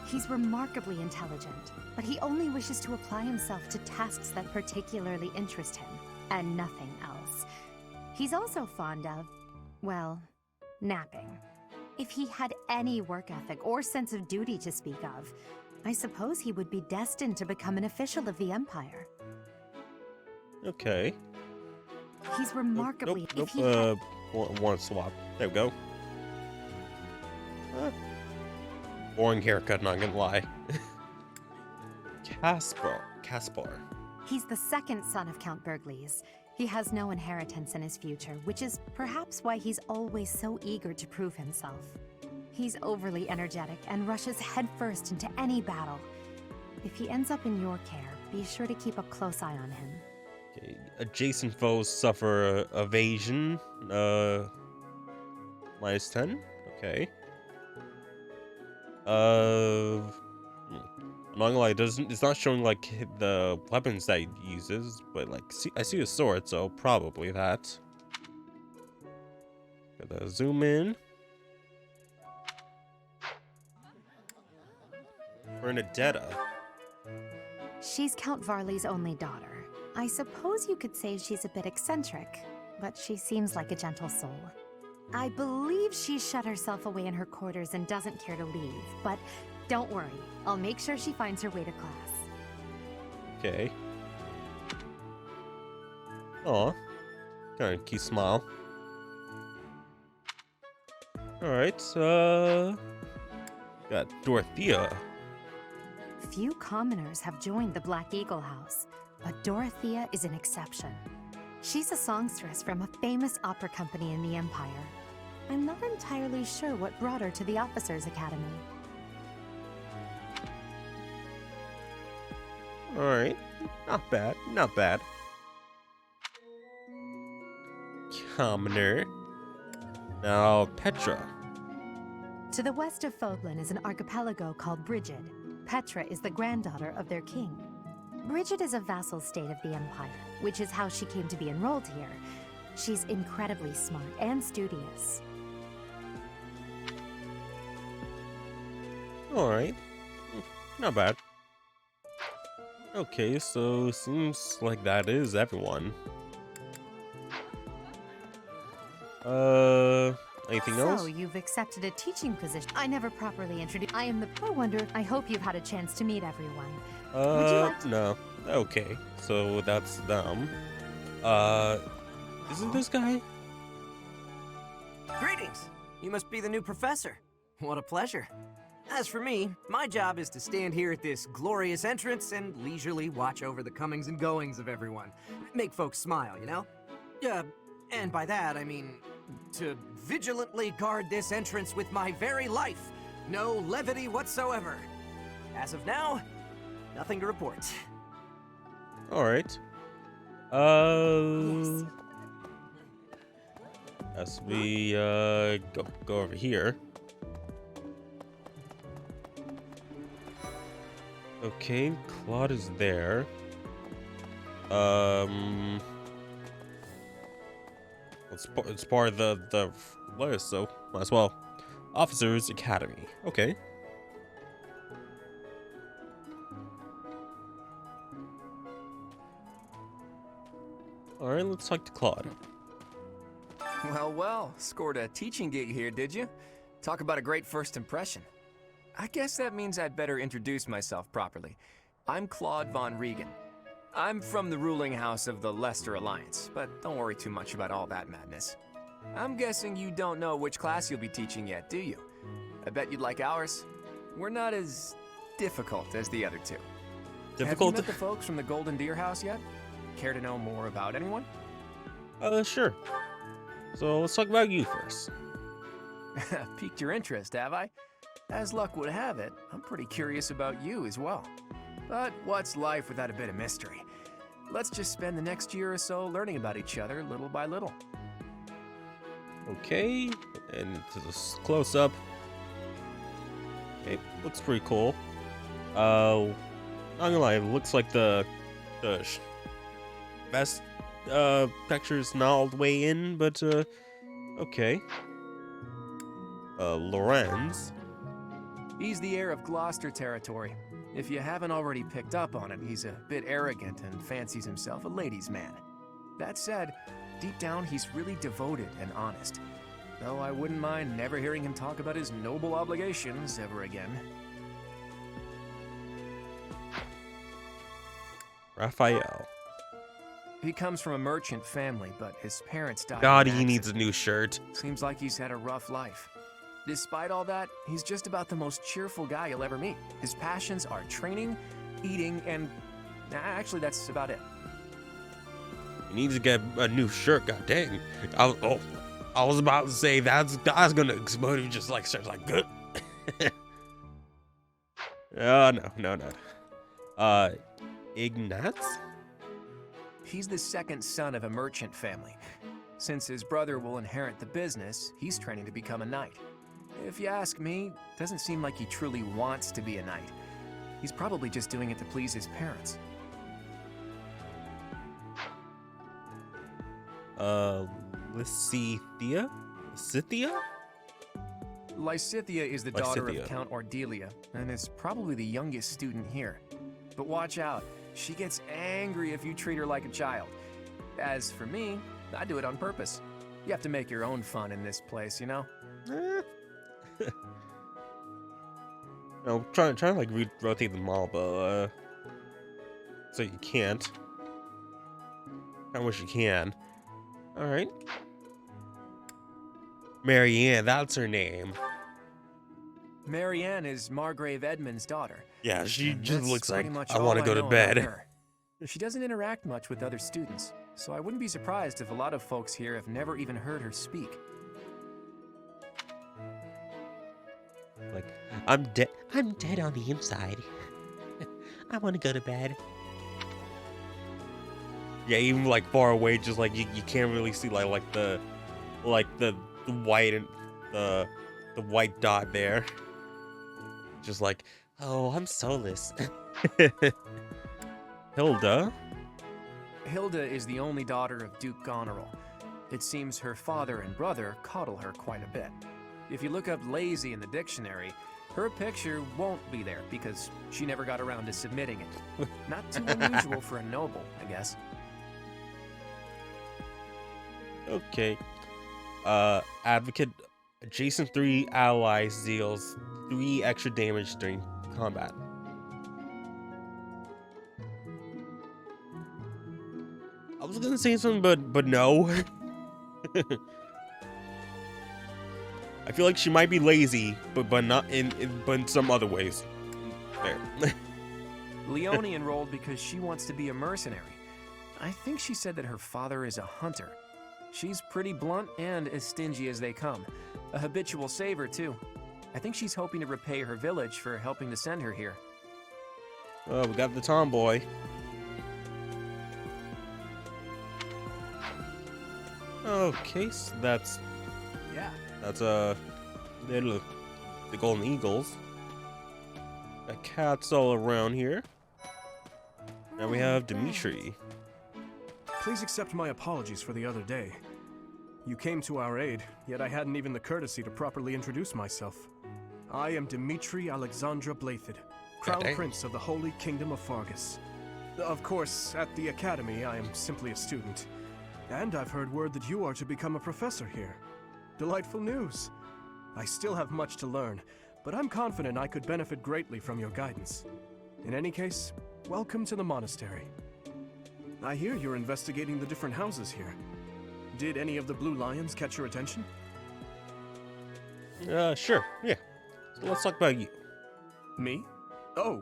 Speaker 7: He's remarkably intelligent, but he only wishes to apply himself to tasks that particularly interest him, and nothing else. He's also fond of, well, napping. If he had any work ethic or sense of duty to speak of, I suppose he would be destined to become an official of the Empire.
Speaker 1: Okay.
Speaker 7: He's remarkably...
Speaker 1: Nope,
Speaker 7: if he had...
Speaker 1: one swap. There we go. Boring haircut, not gonna lie. Caspar.
Speaker 7: He's the second son of Count Bergliez. He has no inheritance in his future, which is perhaps why he's always so eager to prove himself. He's overly energetic and rushes headfirst into any battle. If he ends up in your care, be sure to keep a close eye on him.
Speaker 1: Okay. Adjacent foes suffer evasion. Minus 10. Okay. I'm not gonna lie, it's not showing like the weapons that he uses, but like I see a sword, so probably that. Gotta zoom in. Bernadetta.
Speaker 7: She's Count Varley's only daughter. I suppose you could say she's a bit eccentric, but she seems like a gentle soul. I believe she's shut herself away in her quarters and doesn't care to leave, but don't worry, I'll make sure she finds her way to class.
Speaker 1: Okay. Aw. Kind of cute smile. Alright, got Dorothea.
Speaker 7: Few commoners have joined the Black Eagle House, but Dorothea is an exception. She's a songstress from a famous opera company in the Empire. I'm not entirely sure what brought her to the Officers' Academy.
Speaker 1: Alright, not bad, not bad. Commoner. Now, Petra.
Speaker 7: To the west of Fodlan is an archipelago called Brigid. Petra is the granddaughter of their king. Brigid is a vassal state of the Empire, which is how she came to be enrolled here. She's incredibly smart and studious.
Speaker 1: Alright. Not bad. Okay, so seems like that is everyone. Anything else?
Speaker 7: So, you've accepted a teaching position. I never properly introduced. I am the pro wonder. I hope you've had a chance to meet everyone. Would you like to...
Speaker 1: No. Okay, so that's them. Isn't this guy?
Speaker 13: Greetings! You must be the new professor. What a pleasure. As for me, my job is to stand here at this glorious entrance and leisurely watch over the comings and goings of everyone. Make folks smile, you know? And by that, I mean to vigilantly guard this entrance with my very life. No levity whatsoever. As of now, nothing to report.
Speaker 1: Alright.
Speaker 7: Yes.
Speaker 1: As we go over here. Okay, Claude is there. It's part of the list, so might as well. Officers Academy. Okay. Alright, let's talk to Claude.
Speaker 8: Well, scored a teaching gig here, did you? Talk about a great first impression. I guess that means I'd better introduce myself properly. I'm Claude von Regan. I'm from the ruling house of the Leicester Alliance, but don't worry too much about all that madness. I'm guessing you don't know which class you'll be teaching yet, do you? I bet you'd like ours. We're not as difficult as the other two.
Speaker 1: Difficult?
Speaker 8: Have you met the folks from the Golden Deer House yet? Care to know more about anyone?
Speaker 1: Sure. So let's talk about you first.
Speaker 8: Piqued your interest, have I? As luck would have it, I'm pretty curious about you as well. But what's life without a bit of mystery? Let's just spend the next year or so learning about each other little by little.
Speaker 1: Okay, and to this close up. It looks pretty cool. Not gonna lie, it looks like the best picture's not all the way in, but okay. Lorenz.
Speaker 8: He's the heir of Gloucester territory. If you haven't already picked up on it, he's a bit arrogant and fancies himself a ladies' man. That said, deep down he's really devoted and honest. Though I wouldn't mind never hearing him talk about his noble obligations ever again.
Speaker 1: Raphael.
Speaker 8: He comes from a merchant family, but his parents died.
Speaker 1: God,
Speaker 8: in an
Speaker 1: he needs a
Speaker 8: accident.
Speaker 1: new shirt.
Speaker 8: Seems like he's had a rough life. Despite all that, he's just about the most cheerful guy you'll ever meet. His passions are training, eating, and actually that's about it.
Speaker 1: He needs to get a new shirt. God dang! I was about to say that's gonna explode if he just like starts like good. No. Ignatz?
Speaker 8: He's the second son of a merchant family. Since his brother will inherit the business, he's training to become a knight. If you ask me, doesn't seem like he truly wants to be a knight. He's probably just doing it to please his parents.
Speaker 1: Lysithea?
Speaker 8: Lysithea is the daughter of Count Ordelia, and is probably the youngest student here. But watch out, she gets angry if you treat her like a child. As for me, I do it on purpose. You have to make your own fun in this place, you know?
Speaker 1: I'm trying to like rotate them all, but so you can't. I wish you can. All right. Marianne, that's her name.
Speaker 8: Marianne is Margrave Edmund's daughter.
Speaker 1: Yeah, she
Speaker 8: And
Speaker 1: just
Speaker 8: that's
Speaker 1: looks like
Speaker 8: pretty much
Speaker 1: I
Speaker 8: all
Speaker 1: want to go
Speaker 8: know
Speaker 1: to
Speaker 8: about
Speaker 1: bed.
Speaker 8: her. She doesn't interact much with other students, so I wouldn't be surprised if a lot of folks here have never even heard her speak.
Speaker 1: Like, I'm dead on the inside. I want to go to bed. Yeah, even like far away, just like you can't really see like the white and the the white dot there. Just like, oh, I'm soulless. Hilda?
Speaker 8: Hilda is the only daughter of Duke Goneril. It seems her father and brother coddle her quite a bit. If you look up lazy in the dictionary, her picture won't be there because she never got around to submitting it. Not too unusual for a noble, I guess.
Speaker 1: Okay. Advocate. Adjacent 3 allies deals 3 extra damage during combat. I was gonna say something, but no. I feel like she might be lazy, but not but in some other ways. There.
Speaker 8: Leone enrolled because she wants to be a mercenary. I think she said that her father is a hunter. She's pretty blunt and as stingy as they come. A habitual saver, too. I think she's hoping to repay her village for helping to send her here.
Speaker 1: Oh, we got the tomboy. Okay, so that's they look, the golden eagles. Got cats all around here. Now we have Dimitri.
Speaker 6: Please accept my apologies for the other day. You came to our aid, yet I hadn't even the courtesy to properly introduce myself. I am Dimitri Alexandra Blathid, Crown Prince of the Holy Kingdom of Fargus. Of course, at the Academy, I am simply a student. And I've heard word that you are to become a professor here. Delightful news. I still have much to learn, but I'm confident I could benefit greatly from your guidance. In any case, welcome to the monastery. I hear you're investigating the different houses here. Did any of the Blue Lions catch your attention?
Speaker 1: Sure, yeah. So let's talk about you.
Speaker 6: Me? Oh,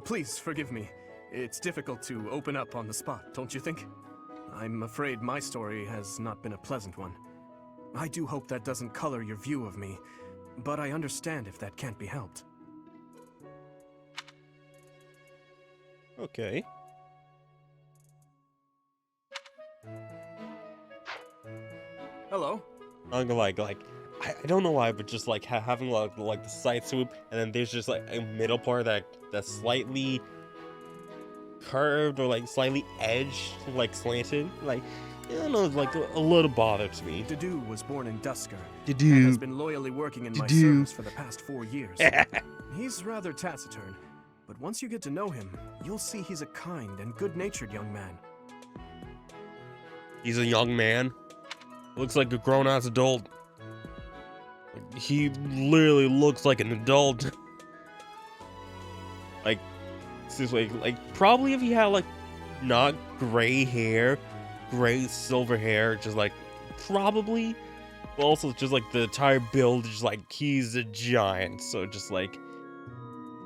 Speaker 6: please forgive me. It's difficult to open up on the spot, don't you think? I'm afraid my story has not been a pleasant one. I do hope that doesn't color your view of me, but I understand if that can't be helped.
Speaker 1: Okay.
Speaker 6: Hello.
Speaker 1: I'm gonna like I don't know why, but just like having like the side swoop, and then there's just like a middle part that's slightly curved or like slightly edged, like slanted. Like, I don't know, it's like a little bothers me.
Speaker 6: Dedu was born in Dusker.
Speaker 1: Dedu
Speaker 6: and has been loyally working in my service for the past 4 years. He's rather taciturn, but once you get to know him, you'll see he's a kind and good-natured young man.
Speaker 1: He's a young man. Looks like a grown-ass adult. He literally looks like an adult. Like, seriously, like probably if he had like not gray hair, gray silver hair, just like probably, but also just like the entire build, just like he's a giant. So just like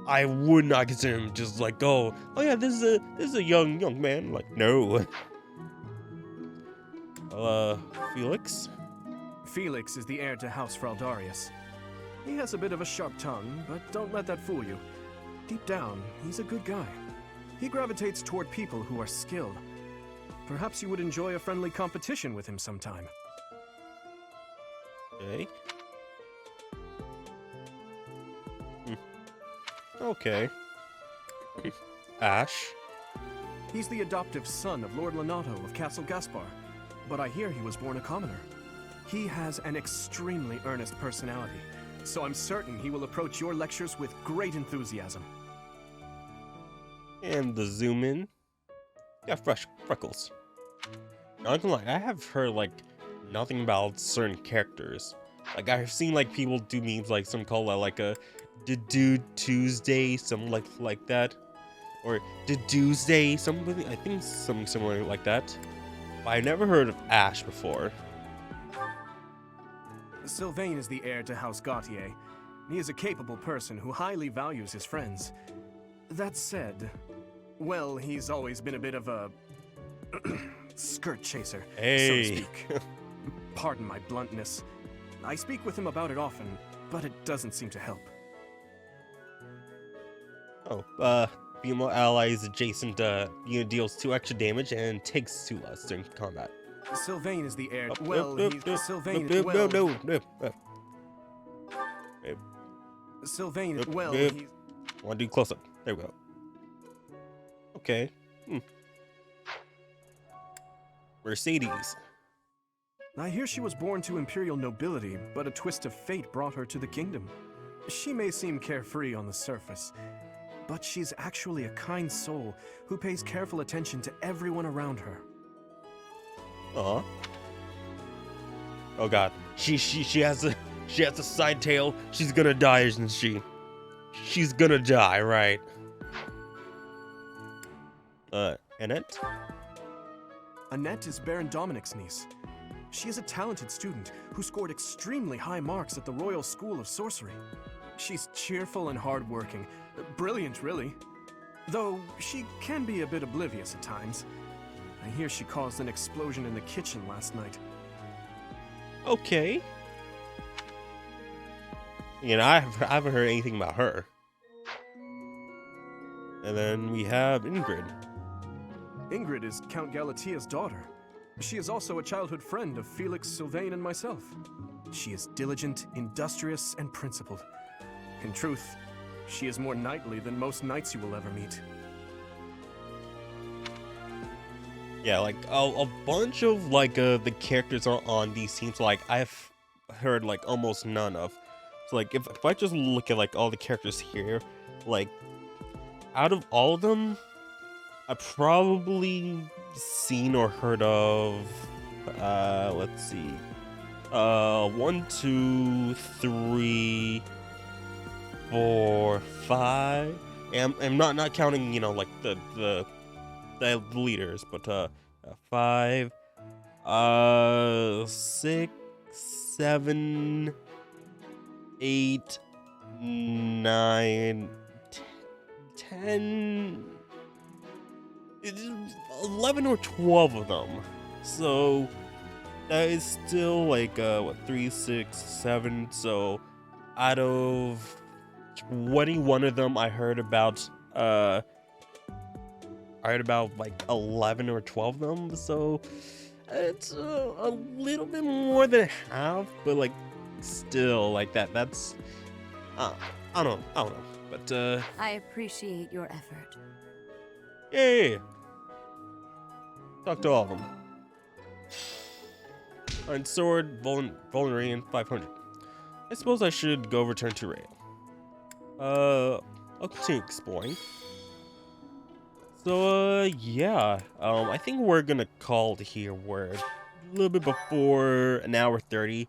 Speaker 1: I would not consider him just like oh yeah, this is a young man. Like no. Felix?
Speaker 6: Felix is the heir to House Fraldarius. He has a bit of a sharp tongue, but don't let that fool you. Deep down, he's a good guy. He gravitates toward people who are skilled. Perhaps you would enjoy a friendly competition with him sometime.
Speaker 1: Okay. Okay. Ash?
Speaker 6: He's the adoptive son of Lord Lenato of Castle Gaspar, but I hear he was born a commoner. He has an extremely earnest personality, so I'm certain he will approach your lectures with great enthusiasm.
Speaker 1: And the zoom in. Got fresh freckles. Not gonna lie, I have heard like nothing about certain characters. Like I've seen like people do memes like some call it like a Dude Tuesday, something like that. Or Doomsday, something I think something similar like that. But I've never heard of Ash before.
Speaker 6: Sylvain is the heir to House Gautier. He is a capable person who highly values his friends. That said, well, he's always been a bit of a skirt chaser, so to speak. Pardon my bluntness. I speak with him about it often, but it doesn't seem to help.
Speaker 1: Oh, female allies adjacent unit deals 2 extra damage and takes 2 less during combat.
Speaker 6: Sylvain is the heir.
Speaker 1: No.
Speaker 6: Sylvain,
Speaker 1: Yep,
Speaker 6: well,
Speaker 1: yep.
Speaker 6: he's...
Speaker 1: Want to do close up? There we go. Okay. Mercedes.
Speaker 6: I hear she was born to imperial nobility, but a twist of fate brought her to the kingdom. She may seem carefree on the surface, but she's actually a kind soul who pays careful attention to everyone around her.
Speaker 1: Oh god. She has a side tail. She's gonna die, isn't she? She's gonna die, right? Annette?
Speaker 6: Annette is Baron Dominic's niece. She is a talented student who scored extremely high marks at the Royal School of Sorcery. She's cheerful and hardworking. Brilliant, really. Though she can be a bit oblivious at times. I hear she caused an explosion in the kitchen last night.
Speaker 1: Okay. You know, I haven't heard anything about her. And then we have Ingrid.
Speaker 6: Ingrid is Count Galatia's daughter. She is also a childhood friend of Felix, Sylvain, and myself. She is diligent, industrious, and principled. In truth, she is more knightly than most knights you will ever meet.
Speaker 1: Yeah, like a bunch of like the characters are on these teams. Like I've heard like almost none of. So like if I just look at like all the characters here, like out of all of them, I've probably seen or heard of. Let's see. 1, 2, 3, 4, 5. And I'm not counting, you know, like the leaders, but 5, 6, 7, 8, 9, 10, 11 or 12 of them. So that is still like what, 3, 6, 7. So out of 21 of them, I heard about like 11 or 12 of them, so it's a little bit more than half, but like still like that's I don't know, but
Speaker 2: I appreciate your effort.
Speaker 1: yeah. Talk to all of them. Iron Sword, Vulnerarian, 500. I suppose I should go return to Rail. I'll continue exploring. So, yeah, I think we're gonna call it here. We're a little bit before an hour 30.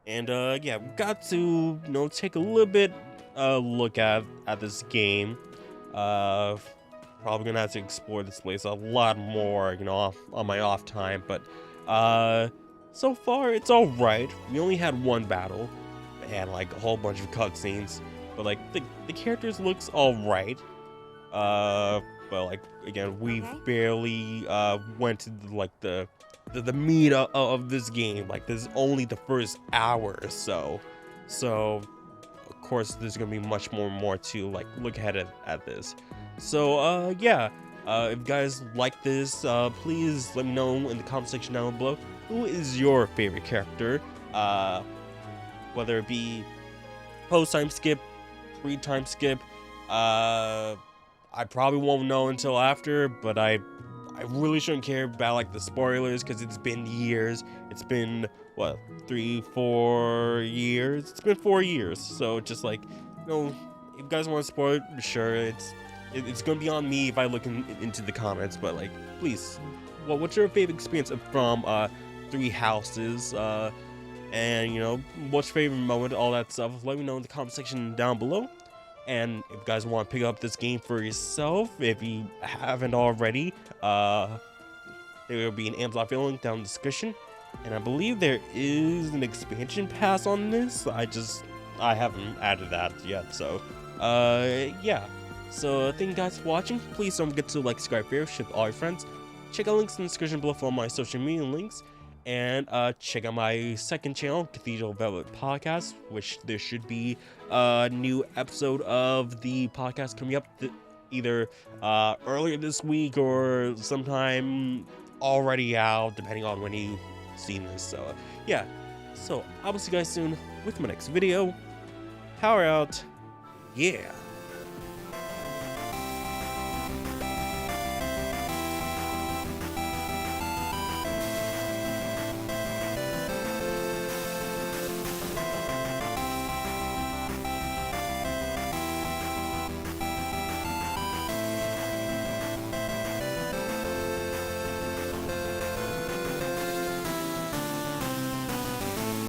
Speaker 1: And, yeah, we've got to, you know, take a little bit, look at this game. Probably gonna have to explore this place a lot more, you know, on my off time. But, so far, it's alright. We only had one battle and, like, a whole bunch of cutscenes. But, like, the characters looks alright. But like again, we barely went to like the meat of this game. Like this is only the first hour or so. So of course there's gonna be much more to like look ahead at this. So yeah, if you guys like this, please let me know in the comment section down below. Who is your favorite character? Whether it be post time skip, pre time skip, I probably won't know until after, but I really shouldn't care about like the spoilers because it's been years. It's been what, 3, 4 years? It's been 4 years. So just like, you know, if you guys want to spoil it, sure, it's gonna be on me if I look into the comments. But like, please, what's your favorite experience from Three Houses? And you know, what's your favorite moment, all that stuff. Let me know in the comment section down below. And if you guys want to pick up this game for yourself, if you haven't already, there will be an Amazon affiliate link down in the description. And I believe there is an expansion pass on this. I haven't added that yet. So, yeah. So, thank you guys for watching. Please don't forget to like, subscribe, share with all your friends. Check out links in the description below for all my social media links. And check out my second channel, Cathedral Velvet Podcast, which there should be a new episode of the podcast coming up either earlier this week or sometime already out, depending on when you see this. So yeah, so I will see you guys soon with my next video. Power out. Yeah.